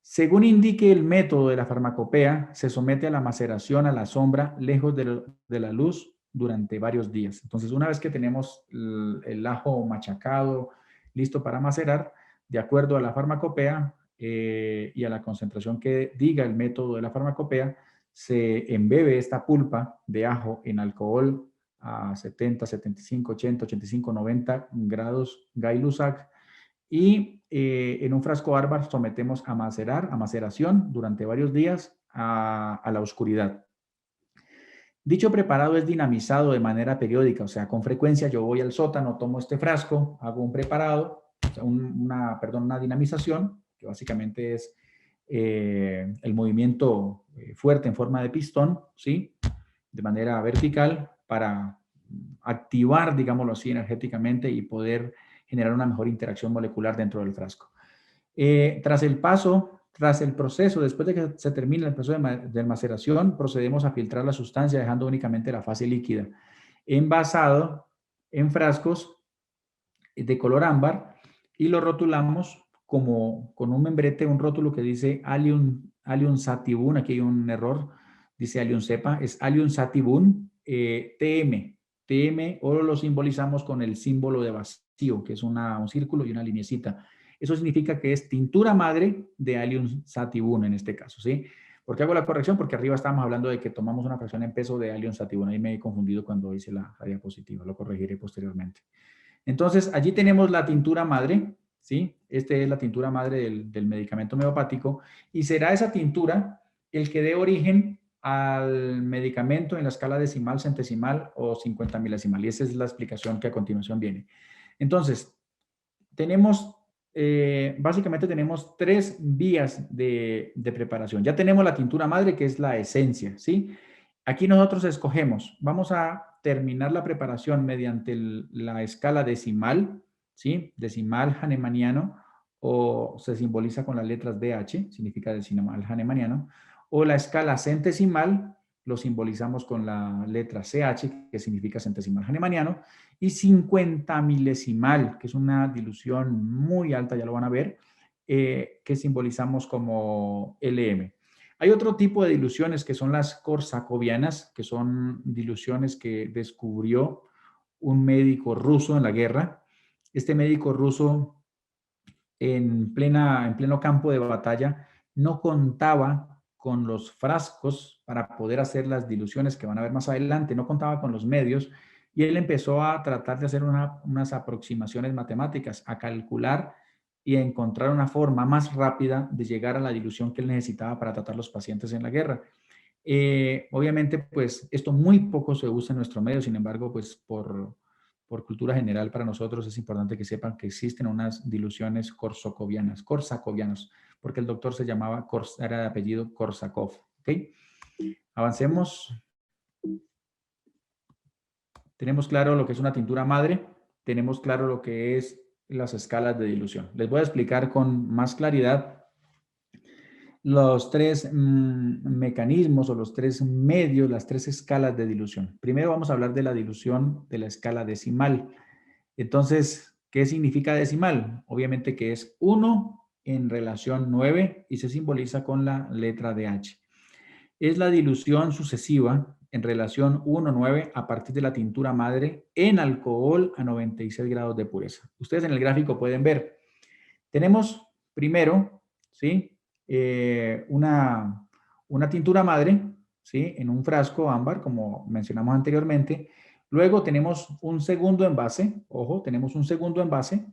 Según indique el método de la farmacopea, se somete a la maceración a la sombra, lejos de la luz, durante varios días. Entonces, una vez que tenemos el ajo machacado, listo para macerar, de acuerdo a la farmacopea y a la concentración que diga el método de la farmacopea, se embebe esta pulpa de ajo en alcohol a 70, 75, 80, 85, 90 grados Gay-Lussac y en un frasco ámbar sometemos a macerar, a maceración durante varios días a la oscuridad. Dicho preparado es dinamizado de manera periódica, o sea, con frecuencia yo voy al sótano, tomo este frasco, hago un preparado, o sea, una dinamización, que básicamente es el movimiento fuerte en forma de pistón, ¿sí? De manera vertical para activar, digámoslo así, energéticamente y poder generar una mejor interacción molecular dentro del frasco. Tras el proceso, después de que se termine el proceso de maceración, procedemos a filtrar la sustancia dejando únicamente la fase líquida, envasado en frascos de color ámbar y lo rotulamos como con un membrete, un rótulo que dice Allium sativum, aquí hay un error, dice Allium cepa, es Allium sativum TM. TM o lo simbolizamos con el símbolo de vacío, que es un círculo y una lineecita. Eso significa que es tintura madre de Allium sativum en este caso, ¿sí? ¿Por qué hago la corrección? Porque arriba estábamos hablando de que tomamos una fracción en peso de Allium sativum. Ahí me he confundido cuando hice la diapositiva, lo corregiré posteriormente. Entonces, allí tenemos la tintura madre, ¿sí? Esta es la tintura madre del medicamento homeopático y será esa tintura el que dé origen al medicamento en la escala decimal, centesimal o 50 milesimal. Y esa es la explicación que a continuación viene. Entonces, básicamente tenemos tres vías de preparación. Ya tenemos la tintura madre, que es la esencia, ¿sí? Aquí nosotros escogemos, vamos a terminar la preparación mediante la escala decimal, ¿sí? Decimal hahnemanniano, o se simboliza con las letras DH, significa decimal hahnemanniano, o la escala centesimal, lo simbolizamos con la letra CH, que significa centesimal hahnemanniano, y 50 milesimal, que es una dilución muy alta, ya lo van a ver, que simbolizamos como LM. Hay otro tipo de diluciones que son las corsacovianas, que son diluciones que descubrió un médico ruso en la guerra. Este médico ruso en pleno campo de batalla no contaba con los frascos para poder hacer las diluciones que van a ver más adelante, no contaba con los medios y él empezó a tratar de hacer unas aproximaciones matemáticas, a calcular y a encontrar una forma más rápida de llegar a la dilución que él necesitaba para tratar los pacientes en la guerra. Obviamente, pues esto muy poco se usa en nuestro medio, sin embargo, pues por cultura general para nosotros es importante que sepan que existen unas diluciones corsacovianas, porque el doctor se llamaba, era de apellido Korsakov. ¿Ok? Avancemos. Tenemos claro lo que es una tintura madre, tenemos claro lo que es las escalas de dilución. Les voy a explicar con más claridad los tres mecanismos o los tres medios, las tres escalas de dilución. Primero vamos a hablar de la dilución de la escala decimal. Entonces, ¿qué significa decimal? Obviamente que es 1 en relación 9 y se simboliza con la letra de H. Es la dilución sucesiva en relación 1,9 a partir de la tintura madre en alcohol a 96 grados de pureza. Ustedes en el gráfico pueden ver, tenemos primero, ¿sí? Una tintura madre, ¿sí? En un frasco ámbar, como mencionamos anteriormente. Luego tenemos un segundo envase, ojo, tenemos un segundo envase.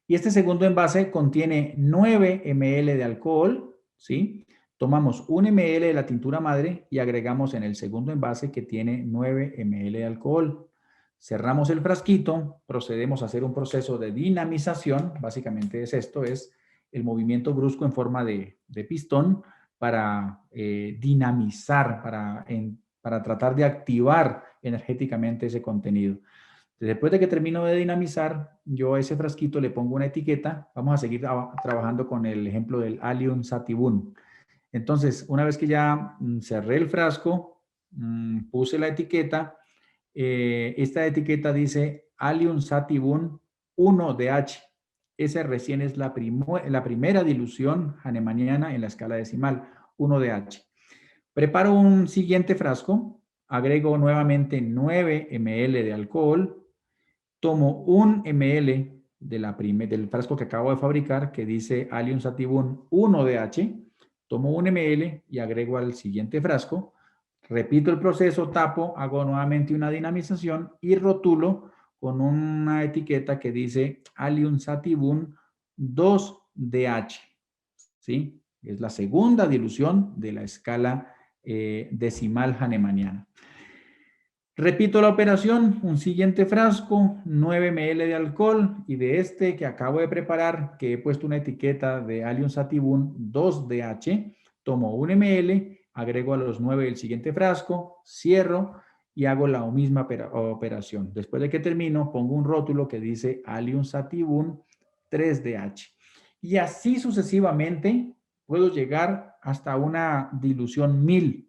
Y este segundo envase contiene 9 ml de alcohol, ¿sí? Tomamos 1 ml de la tintura madre y agregamos en el segundo envase que tiene 9 ml de alcohol. Cerramos el frasquito, procedemos a hacer un proceso de dinamización, básicamente es esto, es el movimiento brusco en forma de pistón para dinamizar, para tratar de activar energéticamente ese contenido. Después de que termino de dinamizar, yo a ese frasquito le pongo una etiqueta. Vamos a seguir trabajando con el ejemplo del Allium Sativum. Entonces, una vez que ya cerré el frasco, puse la etiqueta. Esta etiqueta dice Allium Sativum 1DH. Esa recién es la primera dilución hahnemanniana en la escala decimal, 1DH. Preparo un siguiente frasco, agrego nuevamente 9 ml de alcohol, tomo 1 ml del frasco que acabo de fabricar, que dice Allium Sativum 1DH, tomo 1 ml y agrego al siguiente frasco, repito el proceso, tapo, hago nuevamente una dinamización y rotulo con una etiqueta que dice Allium Sativum 2DH, ¿sí? Es la segunda dilución de la escala decimal hahnemanniana. Repito la operación, un siguiente frasco, 9 ml de alcohol y de este que acabo de preparar, que he puesto una etiqueta de Allium Sativum 2DH, tomo 1 ml, agrego a los 9 el siguiente frasco, cierro y hago la misma operación. Después de que termino, pongo un rótulo que dice Allium Sativum 3DH. Y así sucesivamente puedo llegar hasta una dilución 1000.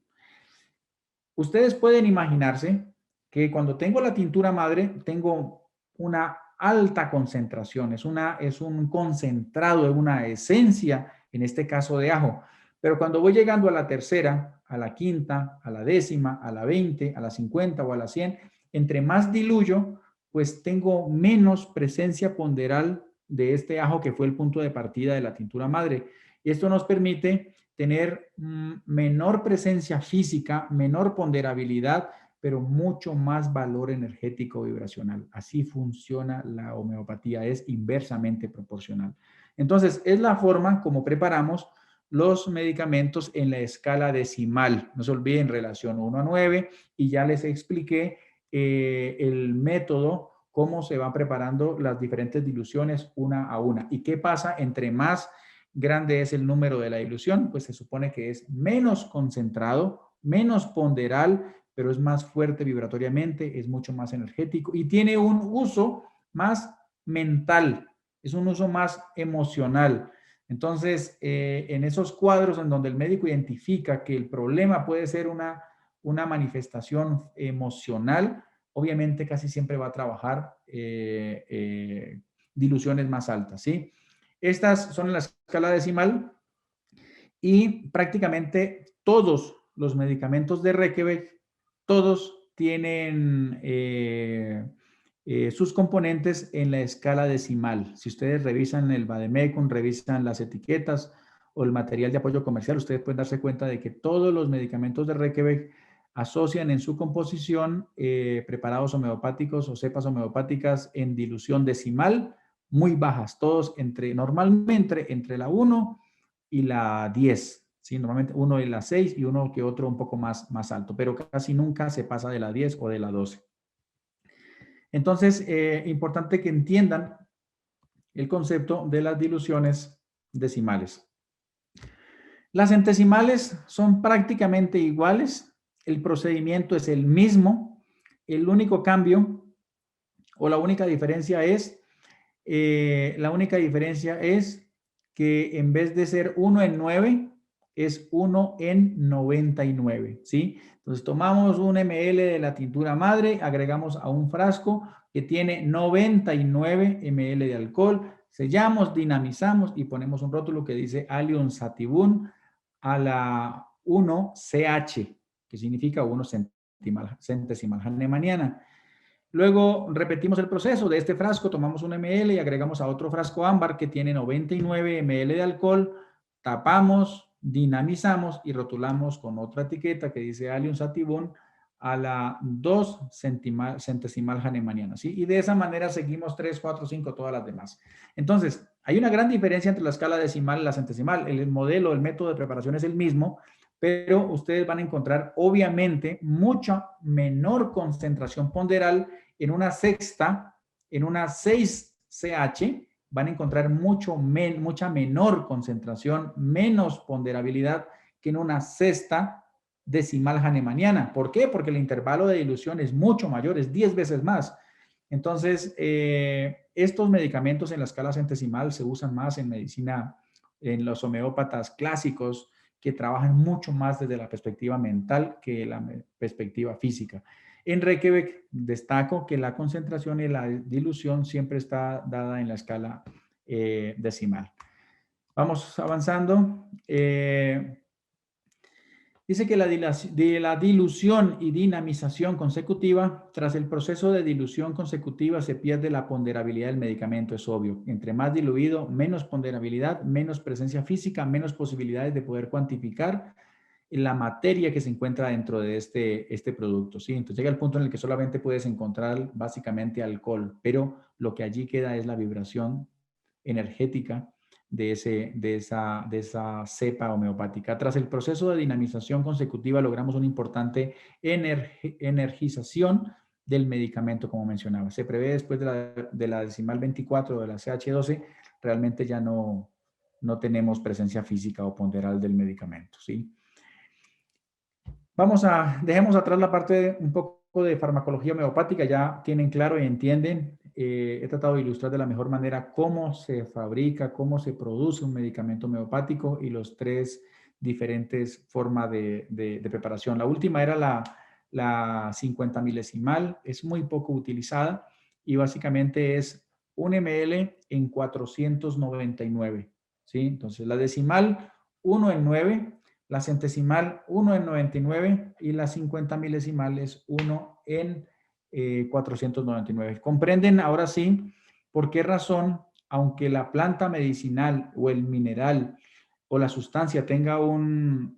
Ustedes pueden imaginarse que cuando tengo la tintura madre, tengo una alta concentración, es un concentrado, es una esencia, en este caso de ajo. Pero cuando voy llegando a la tercera, a la quinta, a la décima, a la 20, a la 50 o a la 100, entre más diluyo, pues tengo menos presencia ponderal de este ajo que fue el punto de partida de la tintura madre. Y esto nos permite tener menor presencia física, menor ponderabilidad, pero mucho más valor energético vibracional. Así funciona la homeopatía, es inversamente proporcional. Entonces, es la forma como preparamos los medicamentos en la escala decimal. No se olviden, relación 1 a 9, y ya les expliqué el método, cómo se van preparando las diferentes diluciones una a una. ¿Y qué pasa entre más grande es el número de la dilución? Pues se supone que es menos concentrado, menos ponderal, pero es más fuerte vibratoriamente, es mucho más energético y tiene un uso más mental, es un uso más emocional. Entonces, en esos cuadros en donde el médico identifica que el problema puede ser una manifestación emocional, obviamente casi siempre va a trabajar diluciones más altas, ¿sí? Estas son en la escala decimal y prácticamente todos los medicamentos de Requebec, todos tienen sus componentes en la escala decimal. Si ustedes revisan el Vademecum, revisan las etiquetas o el material de apoyo comercial, ustedes pueden darse cuenta de que todos los medicamentos de Requebec asocian en su composición preparados homeopáticos o cepas homeopáticas en dilución decimal muy bajas, todos normalmente entre la 1 y la 10, ¿sí? Normalmente 1 y la 6 y uno que otro un poco más alto, pero casi nunca se pasa de la 10 o de la 12. Entonces, importante que entiendan el concepto de las diluciones decimales. Las centesimales son prácticamente iguales, el procedimiento es el mismo, el único cambio o la única diferencia es que en vez de ser 1 en 9, es 1 en 99, ¿sí? Entonces tomamos un ml de la tintura madre, agregamos a un frasco que tiene 99 ml de alcohol, sellamos, dinamizamos y ponemos un rótulo que dice Allium sativum a la 1 CH, que significa 1 centesimal hahnemanniana. Luego repetimos el proceso de este frasco, tomamos un ml y agregamos a otro frasco ámbar que tiene 99 ml de alcohol, tapamos, dinamizamos y rotulamos con otra etiqueta que dice Allium sativum a la 2 centesimal hahnemanniana, ¿sí? Y de esa manera seguimos 3, 4, 5, todas las demás. Entonces, hay una gran diferencia entre la escala decimal y la centesimal. El modelo, el método de preparación es el mismo, pero ustedes van a encontrar obviamente mucha menor concentración ponderal en una sexta, en una 6CH, van a encontrar mucha menor concentración, menos ponderabilidad que en una sexta decimal hahnemanniana. ¿Por qué? Porque el intervalo de dilución es mucho mayor, es 10 veces más. Entonces, estos medicamentos en la escala centesimal se usan más en medicina, en los homeópatas clásicos, que trabajan mucho más desde la perspectiva mental que la perspectiva física. En Requebec destaco que la concentración y la dilución siempre está dada en la escala decimal. Vamos avanzando. Dice que la dilución y dinamización consecutiva, tras el proceso de dilución consecutiva se pierde la ponderabilidad del medicamento, es obvio. Entre más diluido, menos ponderabilidad, menos presencia física, menos posibilidades de poder cuantificar la materia que se encuentra dentro de este producto, ¿sí? Entonces llega el punto en el que solamente puedes encontrar básicamente alcohol, pero lo que allí queda es la vibración energética de esa cepa homeopática. Tras el proceso de dinamización consecutiva logramos una importante energización del medicamento, como mencionaba. Se prevé después de la decimal 24 de la CH12, realmente ya no tenemos presencia física o ponderal del medicamento, ¿sí? Dejemos atrás la parte un poco de farmacología homeopática, ya tienen claro y entienden. He tratado de ilustrar de la mejor manera cómo se fabrica, cómo se produce un medicamento homeopático y los tres diferentes formas de preparación. La última era la 50 milesimal, es muy poco utilizada y básicamente es 1 ml en 499, ¿sí? Entonces la decimal 1 en 9, la centesimal 1 en 99 y la 50 milesimales 1 en 499. ¿Comprenden ahora sí por qué razón, aunque la planta medicinal o el mineral o la sustancia tenga un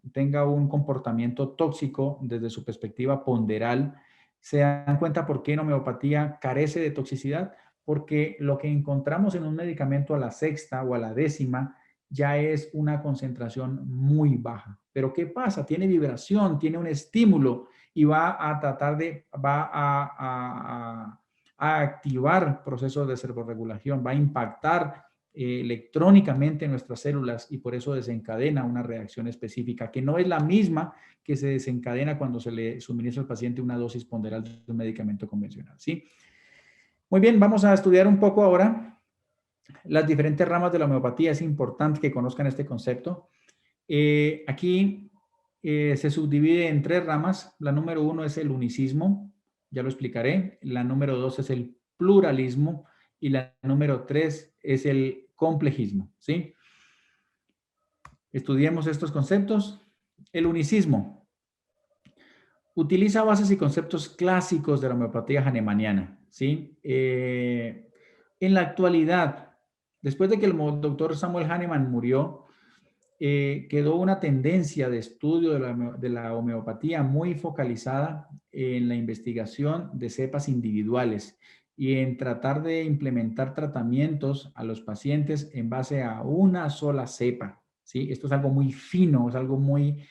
comportamiento tóxico desde su perspectiva ponderal, se dan cuenta por qué en homeopatía carece de toxicidad? Porque lo que encontramos en un medicamento a la sexta o a la décima ya es una concentración muy baja. Pero ¿qué pasa? Tiene vibración, tiene un estímulo y va a activar procesos de servorregulación, va a impactar electrónicamente en nuestras células y por eso desencadena una reacción específica que no es la misma que se desencadena cuando se le suministra al paciente una dosis ponderal de un medicamento convencional, ¿sí? Muy bien, vamos a estudiar un poco ahora las diferentes ramas de la homeopatía. Es importante que conozcan este concepto. Aquí se subdivide en tres ramas. La número 1 es el unicismo, ya lo explicaré. La número 2 es el pluralismo y la número 3 es el complejismo, ¿sí? Estudiemos estos conceptos. El unicismo utiliza bases y conceptos clásicos de la homeopatía hahnemanniana, ¿sí? En la actualidad, después de que el doctor Samuel Hahnemann murió, quedó una tendencia de estudio de la homeopatía muy focalizada en la investigación de cepas individuales y en tratar de implementar tratamientos a los pacientes en base a una sola cepa, ¿sí? Esto es algo muy fino, es algo muy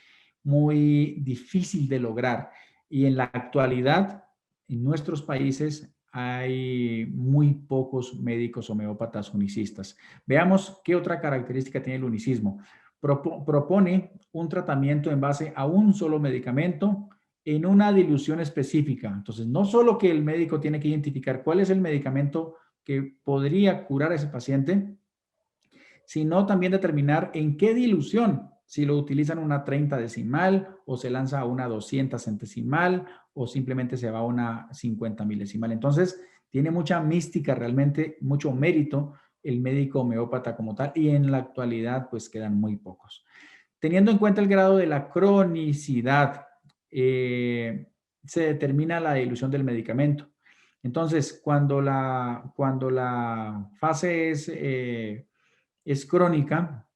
difícil de lograr. Y en la actualidad, en nuestros países, hay muy pocos médicos homeópatas unicistas. Veamos qué otra característica tiene el unicismo. Propone un tratamiento en base a un solo medicamento en una dilución específica. Entonces, no solo que el médico tiene que identificar cuál es el medicamento que podría curar a ese paciente, sino también determinar en qué dilución, si lo utilizan una 30 decimal o se lanza a una 200 centesimal o simplemente se va a una 50 milesimal. Entonces, tiene mucha mística, realmente mucho mérito el médico homeópata como tal, y en la actualidad pues quedan muy pocos. Teniendo en cuenta el grado de la cronicidad, se determina la dilución del medicamento. Entonces, cuando la fase es crónica,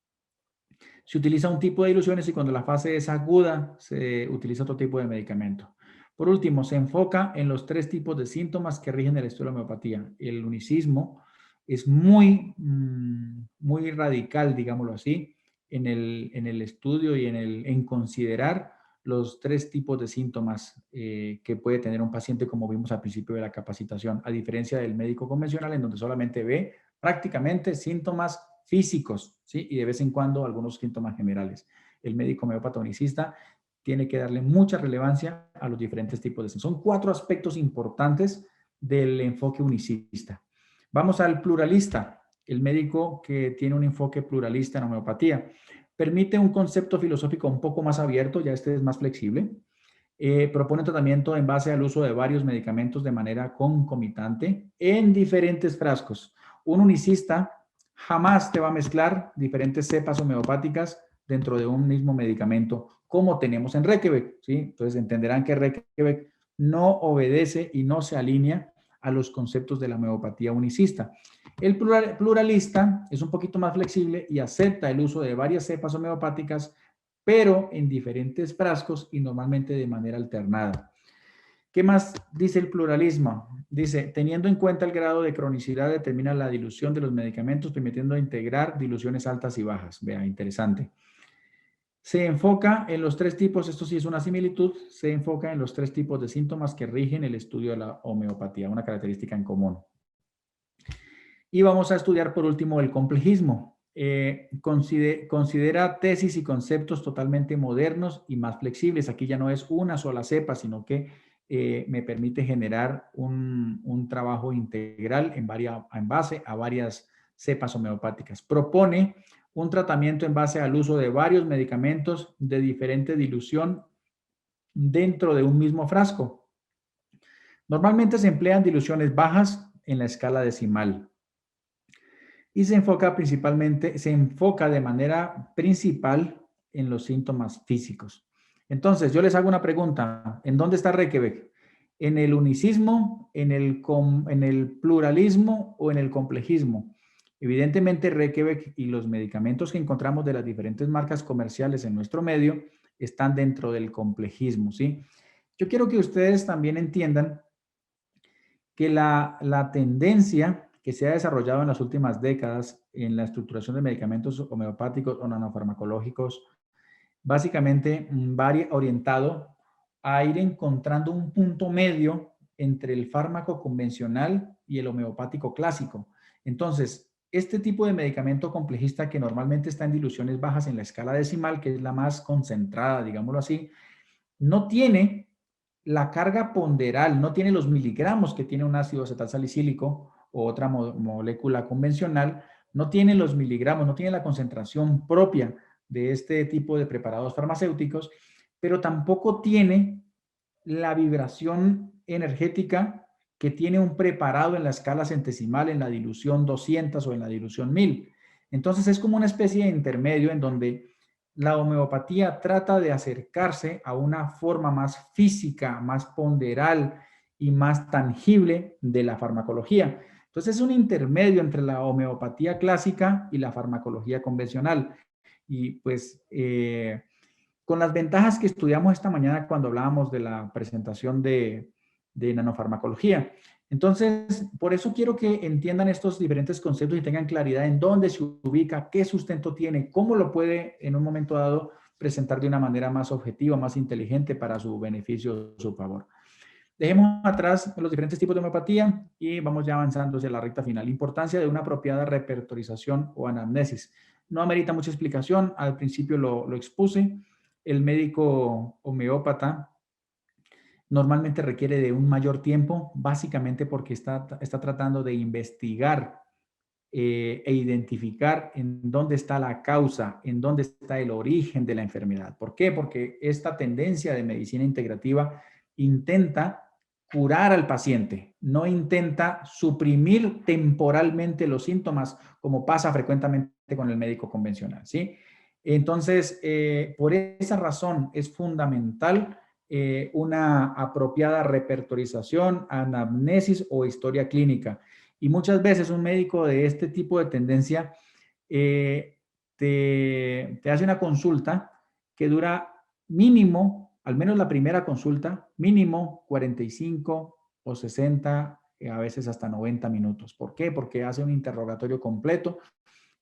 se utiliza un tipo de diluciones y cuando la fase es aguda, se utiliza otro tipo de medicamento. Por último, se enfoca en los 3 tipos de síntomas que rigen el estudio de la homeopatía. El unicismo es muy radical, digámoslo así, en el estudio y en considerar los 3 tipos de síntomas que puede tener un paciente, como vimos al principio de la capacitación, a diferencia del médico convencional, en donde solamente ve prácticamente síntomas físicos, ¿sí? Y de vez en cuando algunos síntomas generales. El médico homeópata unicista tiene que darle mucha relevancia a los diferentes tipos de síntomas. Son 4 aspectos importantes del enfoque unicista. Vamos al pluralista, el médico que tiene un enfoque pluralista en homeopatía. Permite un concepto filosófico un poco más abierto, ya este es más flexible. Propone tratamiento en base al uso de varios medicamentos de manera concomitante en diferentes frascos. Un unicista jamás te va a mezclar diferentes cepas homeopáticas dentro de un mismo medicamento, como tenemos en Reykjavik, ¿sí? Entonces entenderán que Reykjavik no obedece y no se alinea a los conceptos de la homeopatía unicista. El pluralista es un poquito más flexible y acepta el uso de varias cepas homeopáticas, pero en diferentes frascos y normalmente de manera alternada. ¿Qué más dice el pluralismo? Dice, teniendo en cuenta el grado de cronicidad, determina la dilución de los medicamentos, permitiendo integrar diluciones altas y bajas. Vea, interesante. Se enfoca en los 3 tipos, esto sí es una similitud, se enfoca en los 3 tipos de síntomas que rigen el estudio de la homeopatía, una característica en común. Y vamos a estudiar por último el complejismo. Considera tesis y conceptos totalmente modernos y más flexibles. Aquí ya no es una sola cepa, sino que me permite generar un trabajo integral en base a varias cepas homeopáticas. Propone un tratamiento en base al uso de varios medicamentos de diferente dilución dentro de un mismo frasco. Normalmente se emplean diluciones bajas en la escala decimal y se enfoca de manera principal en los síntomas físicos. Entonces, yo les hago una pregunta. ¿En dónde está Reykjavik? ¿En el unicismo, en el pluralismo o en el complejismo? Evidentemente, Reykjavik y los medicamentos que encontramos de las diferentes marcas comerciales en nuestro medio están dentro del complejismo, ¿sí? Yo quiero que ustedes también entiendan que la tendencia que se ha desarrollado en las últimas décadas en la estructuración de medicamentos homeopáticos o nanofarmacológicos, básicamente va orientado a ir encontrando un punto medio entre el fármaco convencional y el homeopático clásico. Entonces, este tipo de medicamento complejista que normalmente está en diluciones bajas en la escala decimal, que es la más concentrada, digámoslo así, no tiene la carga ponderal, no tiene los miligramos que tiene un ácido acetal salicílico o otra molécula convencional, no tiene los miligramos, no tiene la concentración propia de este tipo de preparados farmacéuticos, pero tampoco tiene la vibración energética que tiene un preparado en la escala centesimal, en la dilución 200 o en la dilución 1000. Entonces es como una especie de intermedio en donde la homeopatía trata de acercarse a una forma más física, más ponderal y más tangible de la farmacología. Entonces es un intermedio entre la homeopatía clásica y la farmacología convencional. Y pues con las ventajas que estudiamos esta mañana cuando hablábamos de la presentación de nanofarmacología. Entonces, por eso quiero que entiendan estos diferentes conceptos y tengan claridad en dónde se ubica, qué sustento tiene, cómo lo puede en un momento dado presentar de una manera más objetiva, más inteligente para su beneficio, su favor. Dejemos atrás los diferentes tipos de homeopatía y vamos ya avanzando hacia la recta final. Importancia de una apropiada repertorización o anamnesis. No amerita mucha explicación, al principio lo expuse. El médico homeópata normalmente requiere de un mayor tiempo, básicamente porque está tratando de investigar e identificar en dónde está la causa, en dónde está el origen de la enfermedad. ¿Por qué? Porque esta tendencia de medicina integrativa intenta curar al paciente, no intenta suprimir temporalmente los síntomas como pasa frecuentemente con el médico convencional, ¿sí? Entonces, por esa razón es fundamental una apropiada repertorización, anamnesis o historia clínica. Y muchas veces un médico de este tipo de tendencia te hace una consulta que dura mínimo, al menos la primera consulta, mínimo 45 o 60, a veces hasta 90 minutos. ¿Por qué? Porque hace un interrogatorio completo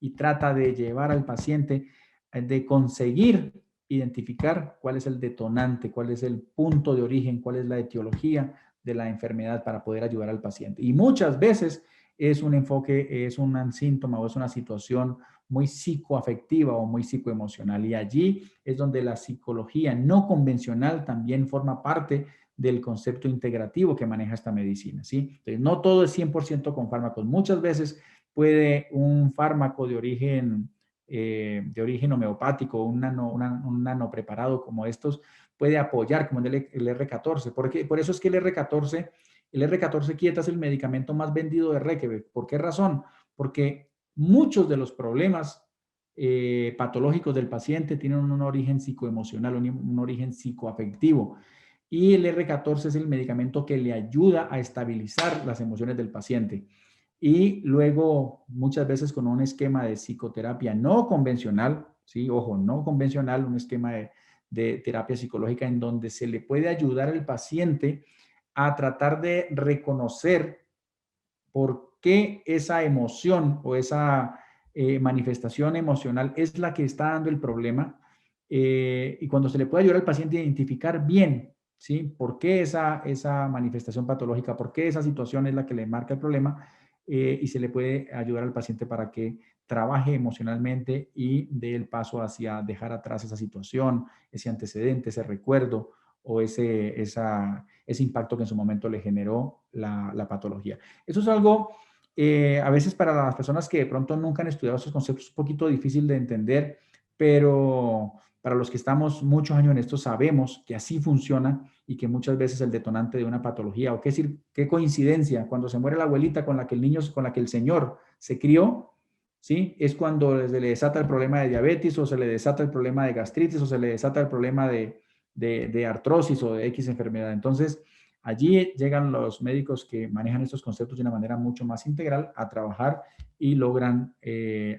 y trata de llevar al paciente, de conseguir identificar cuál es el detonante, cuál es el punto de origen, cuál es la etiología de la enfermedad para poder ayudar al paciente. Y muchas veces es un enfoque, es un síntoma o es una situación muy psicoafectiva o muy psicoemocional. Y allí es donde la psicología no convencional también forma parte del concepto integrativo que maneja esta medicina, ¿sí? Entonces, no todo es 100% con fármacos. Muchas veces puede un fármaco de origen homeopático, un nano preparado como estos, puede apoyar, como el R14. Por eso es que el R14 quieta es el medicamento más vendido de Reykjavik. ¿Por qué razón? Porque muchos de los problemas patológicos del paciente tienen un origen psicoemocional, un origen psicoafectivo. Y el R14 es el medicamento que le ayuda a estabilizar las emociones del paciente. Y luego, muchas veces con un esquema de psicoterapia no convencional, ¿sí? Ojo, no convencional, un esquema de terapia psicológica en donde se le puede ayudar al paciente a tratar de reconocer por qué esa emoción o esa manifestación emocional es la que está dando el problema. Y cuando se le puede ayudar al paciente a identificar bien, ¿sí? ¿Por qué esa manifestación patológica, por qué esa situación es la que le marca el problema? Y se le puede ayudar al paciente para que trabaje emocionalmente y dé el paso hacia dejar atrás esa situación, ese antecedente, ese recuerdo o ese impacto que en su momento le generó la patología. Eso es algo, a veces para las personas que de pronto nunca han estudiado esos conceptos, un poquito difícil de entender, pero para los que estamos muchos años en esto sabemos que así funciona y que muchas veces el detonante de una patología, o qué coincidencia, cuando se muere la abuelita con la que con la que el señor se crió, ¿sí? Es cuando se le desata el problema de diabetes o se le desata el problema de gastritis o se le desata el problema de artrosis o de X enfermedad. Entonces, allí llegan los médicos que manejan estos conceptos de una manera mucho más integral a trabajar y logran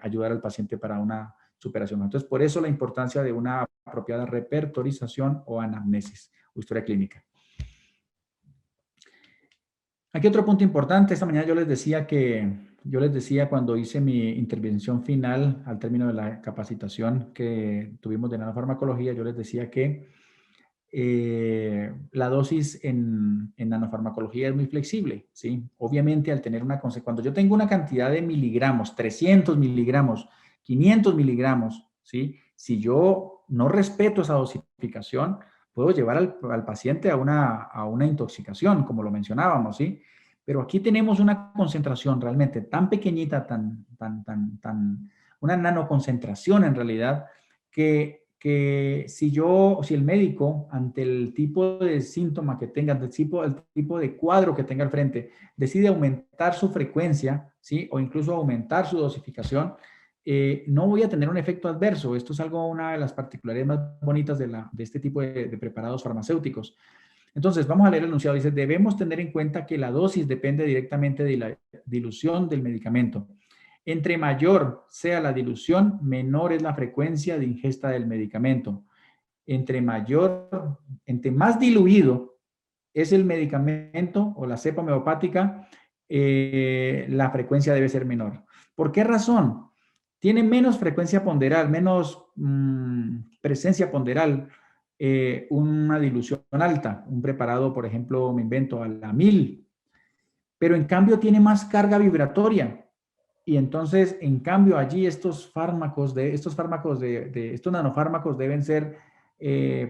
ayudar al paciente para una superación. Entonces, por eso la importancia de una apropiada repertorización o anamnesis o historia clínica. Aquí otro punto importante. Esta mañana yo les decía cuando hice mi intervención final al término de la capacitación que tuvimos de nanofarmacología, yo les decía que la dosis en nanofarmacología es muy flexible, ¿sí? Obviamente al tener cuando yo tengo una cantidad de miligramos, 300 miligramos, 500 miligramos, ¿sí? Si yo no respeto esa dosificación, puedo llevar al paciente a una intoxicación, como lo mencionábamos, ¿sí? Pero aquí tenemos una concentración realmente tan pequeñita, una nanoconcentración en realidad, que si el médico, ante el tipo de síntoma que tenga, el tipo de cuadro que tenga al frente, decide aumentar su frecuencia, ¿sí? O incluso aumentar su dosificación, no voy a tener un efecto adverso. Esto es algo, una de las particularidades más bonitas de este tipo de preparados farmacéuticos. Entonces, vamos a leer el enunciado. Dice, debemos tener en cuenta que la dosis depende directamente de la dilución del medicamento. Entre mayor sea la dilución, menor es la frecuencia de ingesta del medicamento. Entre más diluido es el medicamento o la cepa homeopática, la frecuencia debe ser menor. ¿Por qué razón? Tiene menos frecuencia ponderal, menos presencia ponderal, una dilución alta, un preparado, por ejemplo, me invento a la 1000, pero en cambio tiene más carga vibratoria. Y entonces, en cambio, allí estos nanofármacos deben ser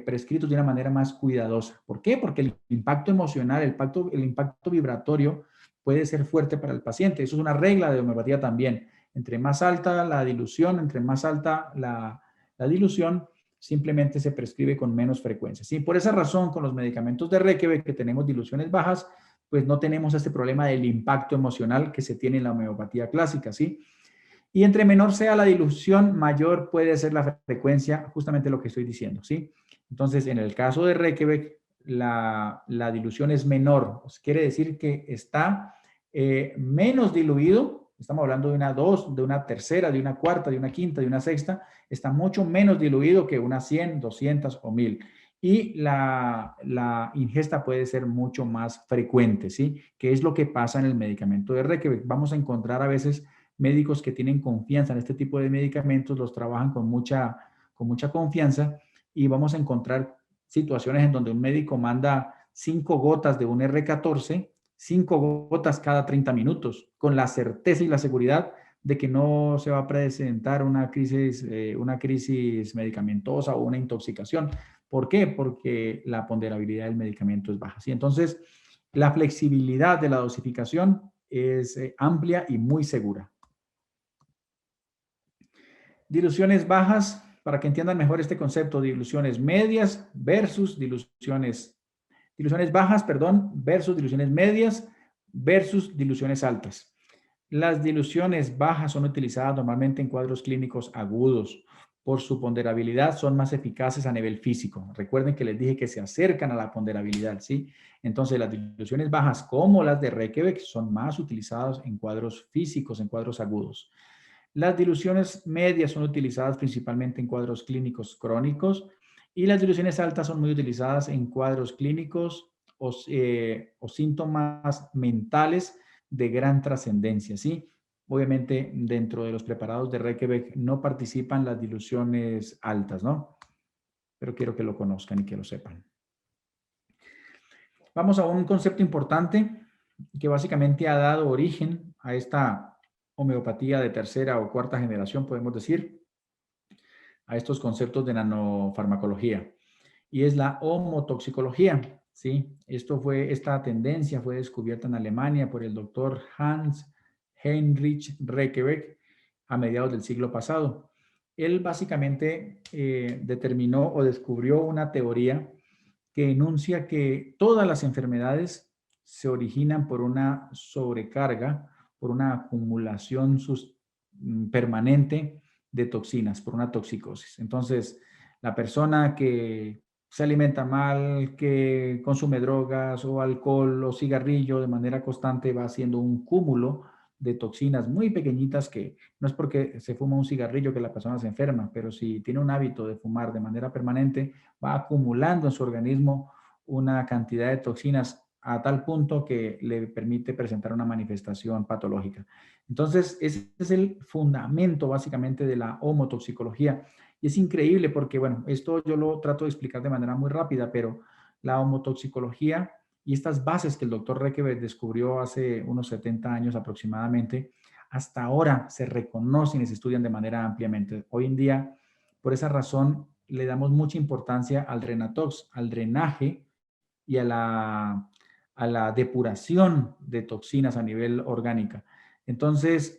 prescritos de una manera más cuidadosa. ¿Por qué? Porque el impacto emocional, el impacto vibratorio puede ser fuerte para el paciente. Eso es una regla de homeopatía también. Entre más alta la dilución, entre más alta la dilución, simplemente se prescribe con menos frecuencia. ¿Sí? Por esa razón, con los medicamentos de Requebec que tenemos diluciones bajas, pues no tenemos este problema del impacto emocional que se tiene en la homeopatía clásica, ¿sí? Y entre menor sea la dilución, mayor puede ser la frecuencia, justamente lo que estoy diciendo, ¿sí? Entonces, en el caso de Requebec, la dilución es menor, pues quiere decir que está menos diluido, estamos hablando de una 2, de una tercera, de una cuarta, de una quinta, de una sexta, está mucho menos diluido que una 100, 200 o 1000. Y la ingesta puede ser mucho más frecuente, ¿sí? Que es lo que pasa en el medicamento de Requebec. Vamos a encontrar a veces médicos que tienen confianza en este tipo de medicamentos, los trabajan con mucha confianza y vamos a encontrar situaciones en donde un médico manda 5 gotas de un R14, 5 gotas cada 30 minutos, con la certeza y la seguridad de que no se va a presentar una crisis medicamentosa o una intoxicación. ¿Por qué? Porque la ponderabilidad del medicamento es baja. ¿Sí? Entonces, la flexibilidad de la dosificación es amplia y muy segura. Diluciones bajas, para que entiendan mejor este concepto, diluciones medias versus diluciones bajas, versus diluciones medias versus diluciones altas. Las diluciones bajas son utilizadas normalmente en cuadros clínicos agudos. Por su ponderabilidad son más eficaces a nivel físico. Recuerden que les dije que se acercan a la ponderabilidad, ¿sí? Entonces las diluciones bajas como las de Requebec son más utilizadas en cuadros físicos, en cuadros agudos. Las diluciones medias son utilizadas principalmente en cuadros clínicos crónicos y las diluciones altas son muy utilizadas en cuadros clínicos o síntomas mentales de gran trascendencia, ¿sí? Obviamente, dentro de los preparados de Requebec no participan las diluciones altas, ¿no? Pero quiero que lo conozcan y que lo sepan. Vamos a un concepto importante que básicamente ha dado origen a esta homeopatía de tercera o cuarta generación, podemos decir, a estos conceptos de nanofarmacología. Y es la homotoxicología, ¿sí? Esta tendencia fue descubierta en Alemania por el doctor Hans Heinrich Requebec a mediados del siglo pasado. Él básicamente determinó o descubrió una teoría que enuncia que todas las enfermedades se originan por una sobrecarga, por una acumulación permanente de toxinas, por una toxicosis. Entonces, la persona que se alimenta mal, que consume drogas o alcohol o cigarrillo de manera constante va haciendo un cúmulo de toxinas muy pequeñitas que no es porque se fuma un cigarrillo que la persona se enferma, pero si tiene un hábito de fumar de manera permanente, va acumulando en su organismo una cantidad de toxinas a tal punto que le permite presentar una manifestación patológica. Entonces, ese es el fundamento básicamente de la homotoxicología. Y es increíble porque, bueno, esto yo lo trato de explicar de manera muy rápida, pero la homotoxicología y estas bases que el doctor Requebec descubrió hace unos 70 años aproximadamente, hasta ahora se reconocen y se estudian de manera ampliamente. Hoy en día, por esa razón, le damos mucha importancia al Drenatox, al drenaje y a la depuración de toxinas a nivel orgánica. Entonces,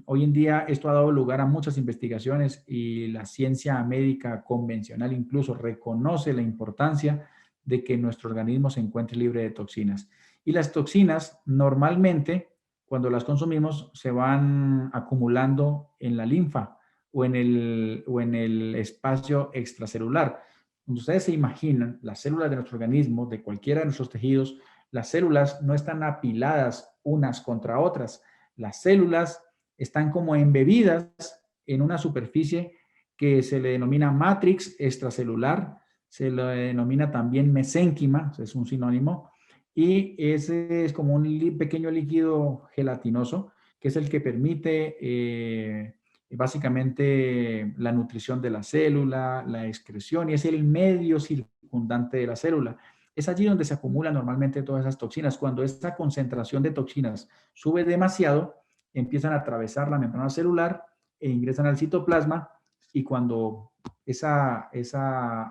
hoy en día esto ha dado lugar a muchas investigaciones y la ciencia médica convencional incluso reconoce la importancia de que nuestro organismo se encuentre libre de toxinas. Y las toxinas normalmente cuando las consumimos, se van acumulando en la linfa o en el espacio extracelular. Cuando ustedes se imaginan, las células de nuestro organismo, de cualquiera de nuestros tejidos, las células no están apiladas unas contra otras. Las células están como embebidas en una superficie que se le denomina matrix extracelular, se le denomina también mesénquima, es un sinónimo, y ese es como un pequeño líquido gelatinoso que es el que permite básicamente la nutrición de la célula, la excreción, y es el medio circundante de la célula. Es allí donde se acumulan normalmente todas esas toxinas. Cuando esta concentración de toxinas sube demasiado, empiezan a atravesar la membrana celular e ingresan al citoplasma, y cuando esa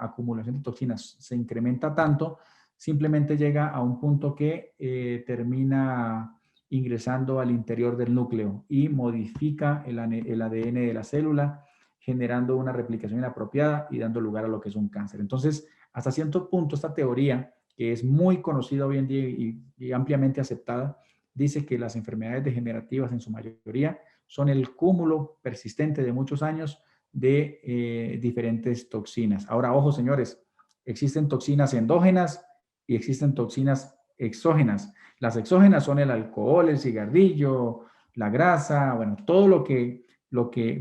acumulación de toxinas se incrementa tanto, simplemente llega a un punto que termina ingresando al interior del núcleo y modifica el ADN de la célula, generando una replicación inapropiada y dando lugar a lo que es un cáncer. Entonces, hasta cierto punto, esta teoría, que es muy conocida hoy en día y ampliamente aceptada, dice que las enfermedades degenerativas en su mayoría son el cúmulo persistente de muchos años de diferentes toxinas. Ahora, ojo, señores, existen toxinas endógenas y existen toxinas exógenas. Las exógenas son el alcohol, el cigarrillo, la grasa, bueno, todo lo que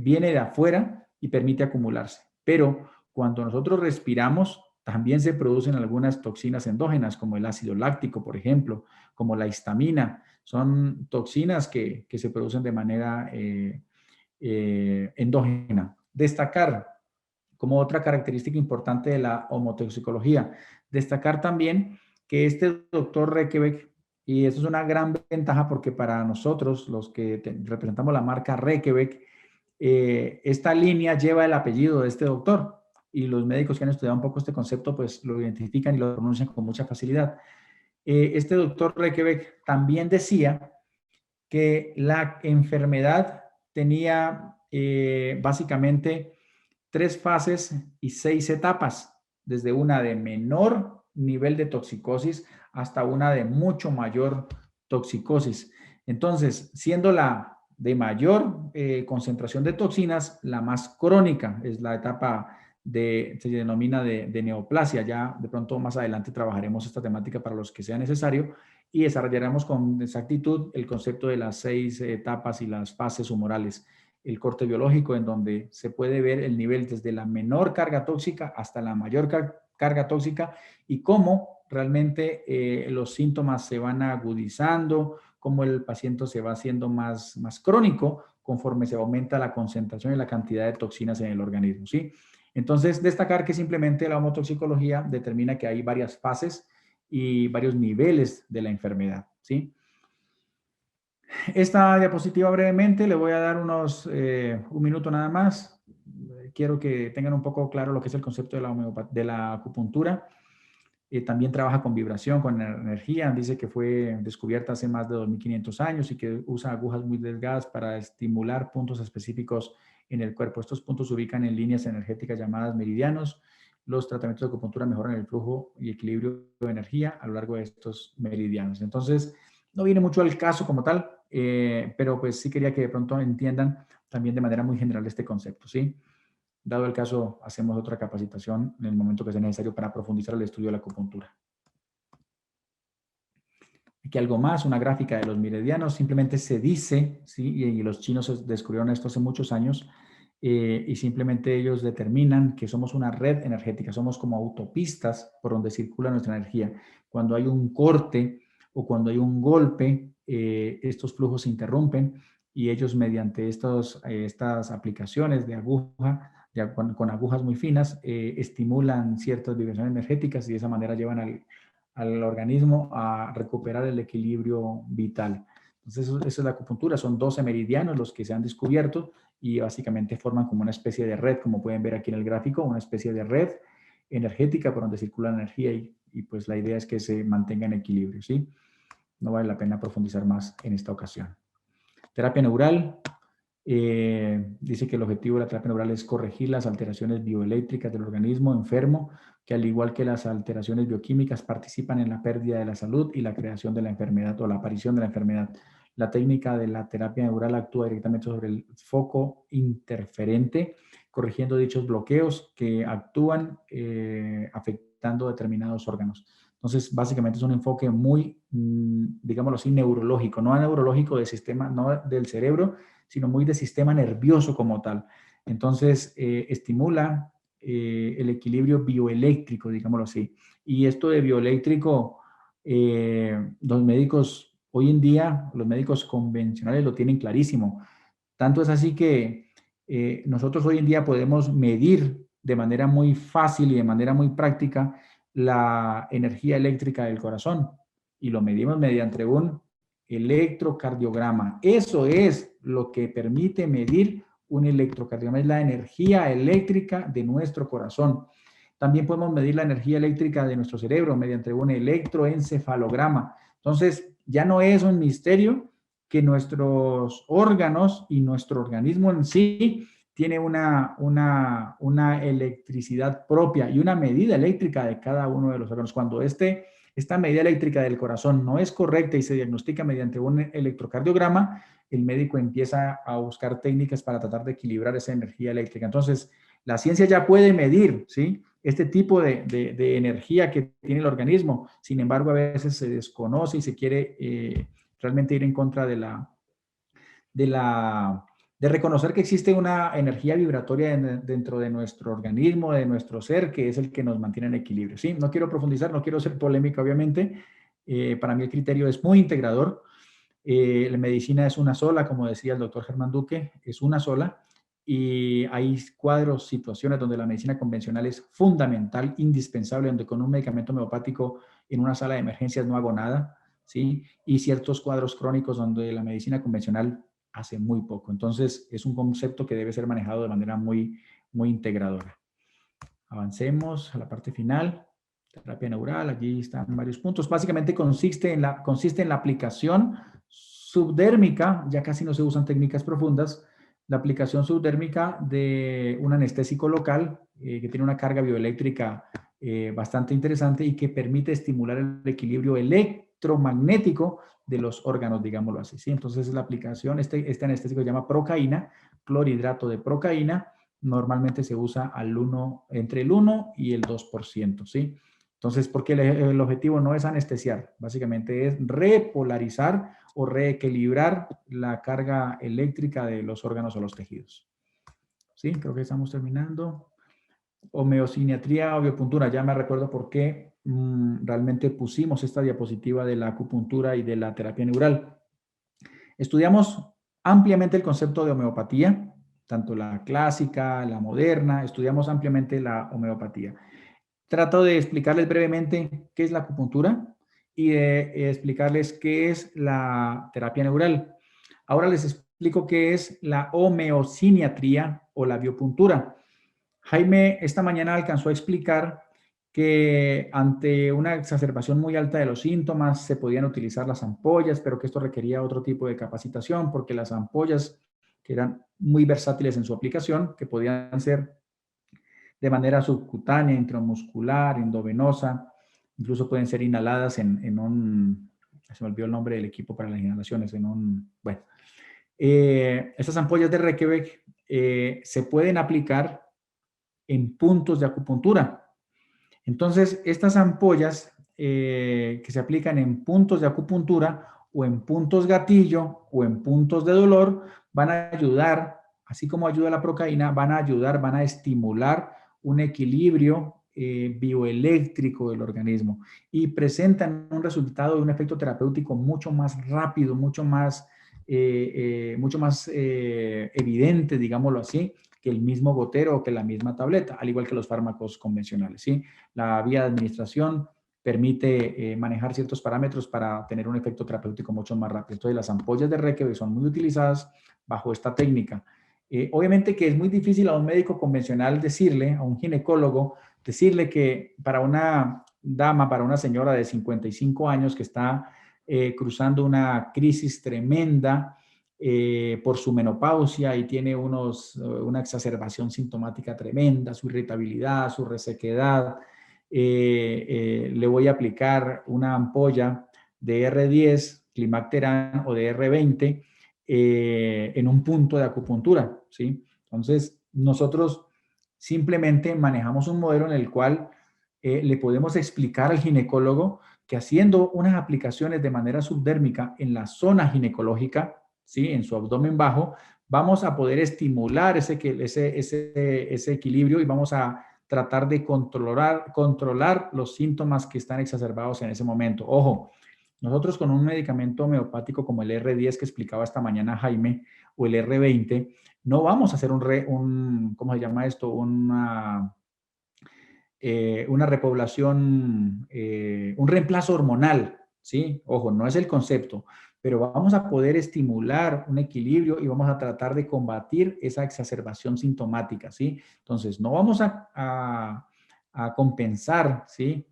viene de afuera y permite acumularse. Pero cuando nosotros respiramos, también se producen algunas toxinas endógenas, como el ácido láctico, por ejemplo, como la histamina. Son toxinas que se producen de manera endógena. Destacar como otra característica importante de la homotoxicología. Destacar también que este doctor Rekebeck, y eso es una gran ventaja porque para nosotros, los que representamos la marca Rekebeck, esta línea lleva el apellido de este doctor, y los médicos que han estudiado un poco este concepto pues lo identifican y lo pronuncian con mucha facilidad. Este doctor Rekebeck también decía que la enfermedad tenía básicamente 3 fases y 6 etapas, desde una de menor nivel de toxicosis hasta una de mucho mayor toxicosis. Entonces, siendo la de mayor concentración de toxinas, la más crónica es la etapa se denomina de neoplasia. Ya de pronto más adelante trabajaremos esta temática para los que sea necesario y desarrollaremos con exactitud el concepto de las 6 etapas y las fases humorales. El corte biológico, en donde se puede ver el nivel desde la menor carga tóxica hasta la mayor carga tóxica, y cómo realmente los síntomas se van agudizando, cómo el paciente se va haciendo más crónico conforme se aumenta la concentración y la cantidad de toxinas en el organismo, ¿sí? Entonces, destacar que simplemente la homotoxicología determina que hay varias fases y varios niveles de la enfermedad, ¿sí? Esta diapositiva brevemente, le voy a dar un minuto nada más. Quiero que tengan un poco claro lo que es el concepto de la acupuntura. También trabaja con vibración, con energía. Dice que fue descubierta hace más de 2500 años y que usa agujas muy delgadas para estimular puntos específicos en el cuerpo. Estos puntos se ubican en líneas energéticas llamadas meridianos. Los tratamientos de acupuntura mejoran el flujo y equilibrio de energía a lo largo de estos meridianos. Entonces, no viene mucho al caso como tal, pero pues sí quería que de pronto entiendan también de manera muy general este concepto, ¿sí? Dado el caso, hacemos otra capacitación en el momento que sea necesario para profundizar el estudio de la acupuntura. Aquí algo más, una gráfica de los meridianos. Simplemente se dice, ¿sí? Y los chinos descubrieron esto hace muchos años, y simplemente ellos determinan que somos una red energética, somos como autopistas por donde circula nuestra energía. Cuando hay un corte o cuando hay un golpe, estos flujos se interrumpen, y ellos mediante estas aplicaciones de aguja, con agujas muy finas, estimulan ciertas vibraciones energéticas, y de esa manera llevan al organismo a recuperar el equilibrio vital. Entonces, eso es la acupuntura. Son 12 meridianos los que se han descubierto, y básicamente forman como una especie de red, como pueden ver aquí en el gráfico, una especie de red energética por donde circula la energía, y pues la idea es que se mantenga en equilibrio, ¿sí? No vale la pena profundizar más en esta ocasión. Terapia neural. Dice que el objetivo de la terapia neural es corregir las alteraciones bioeléctricas del organismo enfermo, que al igual que las alteraciones bioquímicas participan en la pérdida de la salud y la creación de la enfermedad o la aparición de la enfermedad. La técnica de la terapia neural actúa directamente sobre el foco interferente, corrigiendo dichos bloqueos que actúan afectando determinados órganos. Entonces, básicamente es un enfoque muy, digámoslo así, neurológico, no neurológico del sistema, no del cerebro, sino muy del sistema nervioso como tal. Entonces, estimula el equilibrio bioeléctrico, digámoslo así. Y esto de bioeléctrico, los médicos, hoy en día, los médicos convencionales lo tienen clarísimo. Tanto es así que nosotros hoy en día podemos medir de manera muy fácil y de manera muy práctica la energía eléctrica del corazón y lo medimos mediante un electrocardiograma. Eso es lo que permite medir un electrocardiograma, es la energía eléctrica de nuestro corazón. También podemos medir la energía eléctrica de nuestro cerebro mediante un electroencefalograma. Entonces, ya no es un misterio que nuestros órganos y nuestro organismo en sí tiene una electricidad propia y una medida eléctrica de cada uno de los órganos. Cuando esta medida eléctrica del corazón no es correcta y se diagnostica mediante un electrocardiograma, el médico empieza a buscar técnicas para tratar de equilibrar esa energía eléctrica. Entonces, la ciencia ya puede medir, ¿sí?, este tipo de energía que tiene el organismo. Sin embargo, a veces se desconoce y se quiere realmente ir en contra de reconocer que existe una energía vibratoria dentro de nuestro organismo, de nuestro ser, que es el que nos mantiene en equilibrio. ¿Sí? No quiero profundizar, no quiero ser polémica, obviamente. Para mí el criterio es muy integrador. La medicina es una sola, como decía el doctor Germán Duque, es una sola. Y hay cuadros, situaciones donde la medicina convencional es fundamental, indispensable, donde con un medicamento homeopático en una sala de emergencias no hago nada, ¿sí? Y ciertos cuadros crónicos donde la medicina convencional hace muy poco. Entonces, es un concepto que debe ser manejado de manera muy, muy integradora. Avancemos a la parte final. Terapia neural, aquí están varios puntos. Básicamente consiste en la aplicación subdérmica, ya casi no se usan técnicas profundas, la aplicación subdérmica de un anestésico local que tiene una carga bioeléctrica bastante interesante y que permite estimular el equilibrio electromagnético de los órganos, digámoslo así. ¿Sí? Entonces la aplicación, este anestésico se llama procaína, clorhidrato de procaína, normalmente se usa entre el 1 y el 2%, ¿sí? Entonces, porque el objetivo no es anestesiar, básicamente es repolarizar o reequilibrar la carga eléctrica de los órganos o los tejidos. Sí, creo que estamos terminando. Homeosiniatría o biopuntura, ya me recuerdo por qué realmente pusimos esta diapositiva de la acupuntura y de la terapia neural. Estudiamos ampliamente el concepto de homeopatía, tanto la clásica, la moderna, estudiamos ampliamente la homeopatía. Trato de explicarles brevemente qué es la acupuntura y de explicarles qué es la terapia neural. Ahora les explico qué es la homeosiniatría o la biopuntura. Jaime esta mañana alcanzó a explicar que ante una exacerbación muy alta de los síntomas se podían utilizar las ampollas, pero que esto requería otro tipo de capacitación porque las ampollas, que eran muy versátiles en su aplicación, que podían ser de manera subcutánea, intramuscular, endovenosa, incluso pueden ser inhaladas en un, se me olvidó el nombre del equipo para las inhalaciones, bueno. Estas ampollas de Reykjavik se pueden aplicar en puntos de acupuntura. Entonces, estas ampollas que se aplican en puntos de acupuntura o en puntos gatillo o en puntos de dolor van a ayudar, así como ayuda la procaína, van a ayudar, van a estimular un equilibrio bioeléctrico del organismo y presentan un resultado de un efecto terapéutico mucho más rápido, mucho más evidente, digámoslo así, que el mismo gotero o que la misma tableta, al igual que los fármacos convencionales, ¿sí? La vía de administración permite manejar ciertos parámetros para tener un efecto terapéutico mucho más rápido. Entonces, las ampollas de Reykjavik son muy utilizadas bajo esta técnica. Obviamente que es muy difícil a un médico convencional decirle, a un ginecólogo, decirle que para una dama, para una señora de 55 años que está cruzando una crisis tremenda por su menopausia y tiene una exacerbación sintomática tremenda, su irritabilidad, su resequedad, le voy a aplicar una ampolla de R10 Climacteran o de R20 en un punto de acupuntura, ¿sí? Entonces, nosotros simplemente manejamos un modelo en el cual le podemos explicar al ginecólogo que haciendo unas aplicaciones de manera subdérmica en la zona ginecológica, ¿sí? En su abdomen bajo, vamos a poder estimular ese equilibrio y vamos a tratar de controlar los síntomas que están exacerbados en ese momento. Ojo, nosotros con un medicamento homeopático como el R10 que explicaba esta mañana Jaime, o el R20, no vamos a hacer ¿cómo se llama esto? Una repoblación, un reemplazo hormonal, ¿sí? Ojo, no es el concepto, pero vamos a poder estimular un equilibrio y vamos a tratar de combatir esa exacerbación sintomática, ¿sí? Entonces, no vamos a compensar, ¿sí?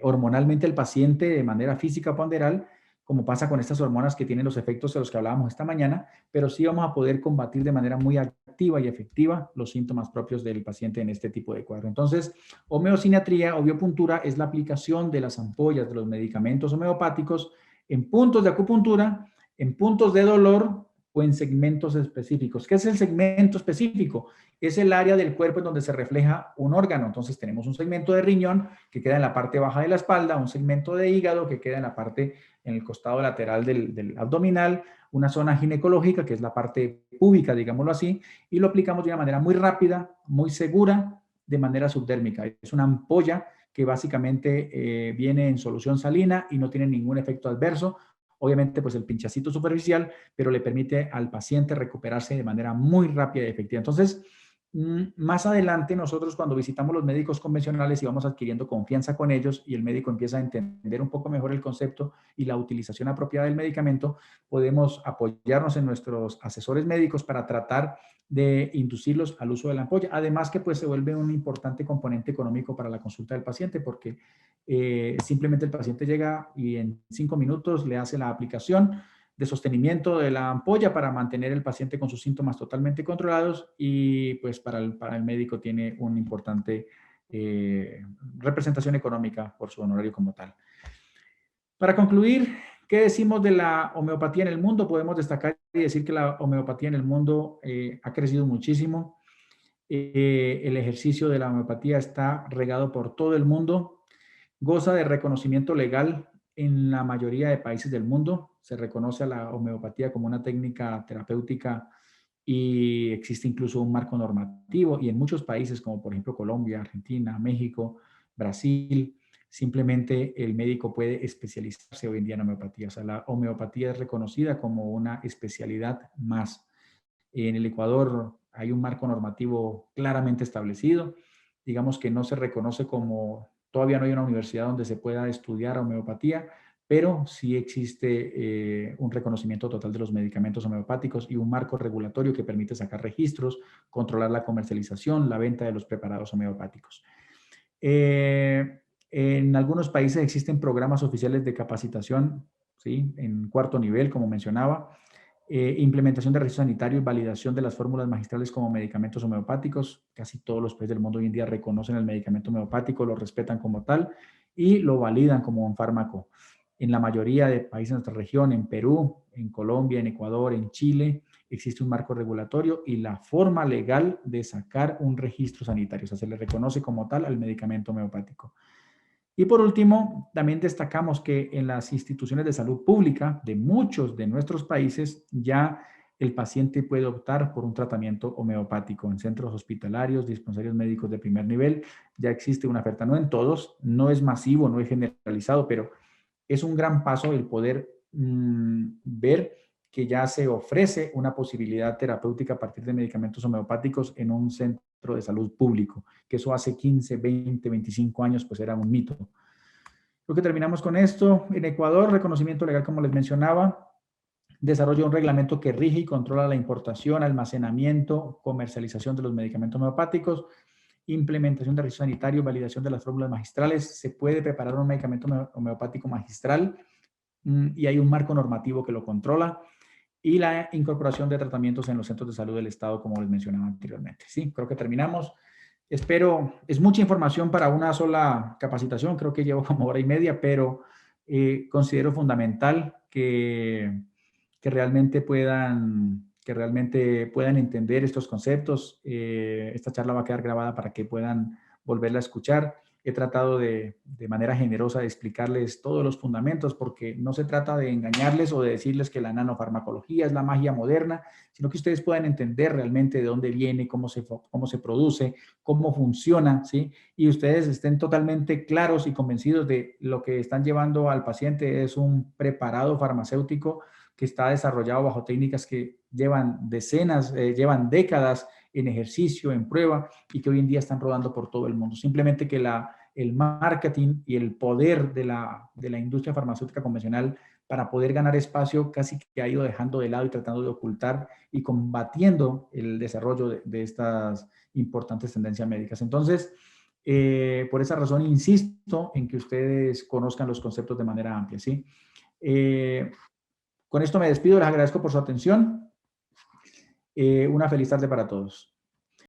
Hormonalmente el paciente de manera física ponderal, como pasa con estas hormonas que tienen los efectos de los que hablábamos esta mañana, pero sí vamos a poder combatir de manera muy activa y efectiva los síntomas propios del paciente en este tipo de cuadro. Entonces, homeosinatría o biopuntura es la aplicación de las ampollas de los medicamentos homeopáticos en puntos de acupuntura, en puntos de dolor o en segmentos específicos. ¿Qué es el segmento específico? Es el área del cuerpo en donde se refleja un órgano. Entonces tenemos un segmento de riñón que queda en la parte baja de la espalda, un segmento de hígado que queda en el costado lateral del abdominal, una zona ginecológica que es la parte púbica, digámoslo así, y lo aplicamos de una manera muy rápida, muy segura, de manera subdérmica. Es una ampolla que básicamente viene en solución salina y no tiene ningún efecto adverso. Obviamente, pues el pinchacito superficial, pero le permite al paciente recuperarse de manera muy rápida y efectiva. Entonces, más adelante nosotros cuando visitamos los médicos convencionales y vamos adquiriendo confianza con ellos y el médico empieza a entender un poco mejor el concepto y la utilización apropiada del medicamento, podemos apoyarnos en nuestros asesores médicos para tratar de inducirlos al uso de la ampolla. Además que pues se vuelve un importante componente económico para la consulta del paciente porque simplemente el paciente llega y en 5 minutos le hace la aplicación de sostenimiento de la ampolla para mantener el paciente con sus síntomas totalmente controlados y pues para el médico tiene una importante representación económica por su honorario como tal. Para concluir, ¿qué decimos de la homeopatía en el mundo? Podemos destacar y decir que la homeopatía en el mundo ha crecido muchísimo. El ejercicio de la homeopatía está regado por todo el mundo. Goza de reconocimiento legal en la mayoría de países del mundo. Se reconoce a la homeopatía como una técnica terapéutica y existe incluso un marco normativo. Y en muchos países, como por ejemplo Colombia, Argentina, México, Brasil, simplemente el médico puede especializarse hoy en día en homeopatía. O sea, la homeopatía es reconocida como una especialidad más. En el Ecuador hay un marco normativo claramente establecido. Digamos que no se reconoce como, todavía no hay una universidad donde se pueda estudiar homeopatía, pero sí existe un reconocimiento total de los medicamentos homeopáticos y un marco regulatorio que permite sacar registros, controlar la comercialización, la venta de los preparados homeopáticos. En algunos países existen programas oficiales de capacitación, ¿sí? En cuarto nivel, como mencionaba, implementación de registro sanitario y validación de las fórmulas magistrales como medicamentos homeopáticos. Casi todos los países del mundo hoy en día reconocen el medicamento homeopático, lo respetan como tal y lo validan como un fármaco. En la mayoría de países de nuestra región, en Perú, en Colombia, en Ecuador, en Chile, existe un marco regulatorio y la forma legal de sacar un registro sanitario. O sea, se le reconoce como tal al medicamento homeopático. Y por último, también destacamos que en las instituciones de salud pública de muchos de nuestros países ya el paciente puede optar por un tratamiento homeopático en centros hospitalarios, dispensarios médicos de primer nivel. Ya existe una oferta, no en todos, no es masivo, no es generalizado, pero es un gran paso el poder ver que ya se ofrece una posibilidad terapéutica a partir de medicamentos homeopáticos en un centro de salud público, que eso hace 15, 20, 25 años pues era un mito. Creo que terminamos con esto. En Ecuador, reconocimiento legal, como les mencionaba, desarrolla un reglamento que rige y controla la importación, almacenamiento, comercialización de los medicamentos homeopáticos, implementación de registro sanitario, validación de las fórmulas magistrales. Se puede preparar un medicamento homeopático magistral y hay un marco normativo que lo controla y la incorporación de tratamientos en los centros de salud del Estado, como les mencionaba anteriormente. Sí, creo que terminamos. Espero, es mucha información para una sola capacitación, creo que llevo como hora y media, pero considero fundamental que realmente puedan entender estos conceptos. Esta charla va a quedar grabada para que puedan volverla a escuchar. He tratado de manera generosa de explicarles todos los fundamentos, porque no se trata de engañarles o de decirles que la nanofarmacología es la magia moderna, sino que ustedes puedan entender realmente de dónde viene, cómo se produce, cómo funciona, ¿sí? Y ustedes estén totalmente claros y convencidos de lo que están llevando al paciente es un preparado farmacéutico que está desarrollado bajo técnicas que llevan llevan décadas en ejercicio, en prueba, y que hoy en día están rodando por todo el mundo. Simplemente que el marketing y el poder de la industria farmacéutica convencional para poder ganar espacio casi que ha ido dejando de lado y tratando de ocultar y combatiendo el desarrollo de estas importantes tendencias médicas. Entonces, por esa razón, insisto en que ustedes conozcan los conceptos de manera amplia, ¿sí? Con esto me despido, les agradezco por su atención. Una feliz tarde para todos.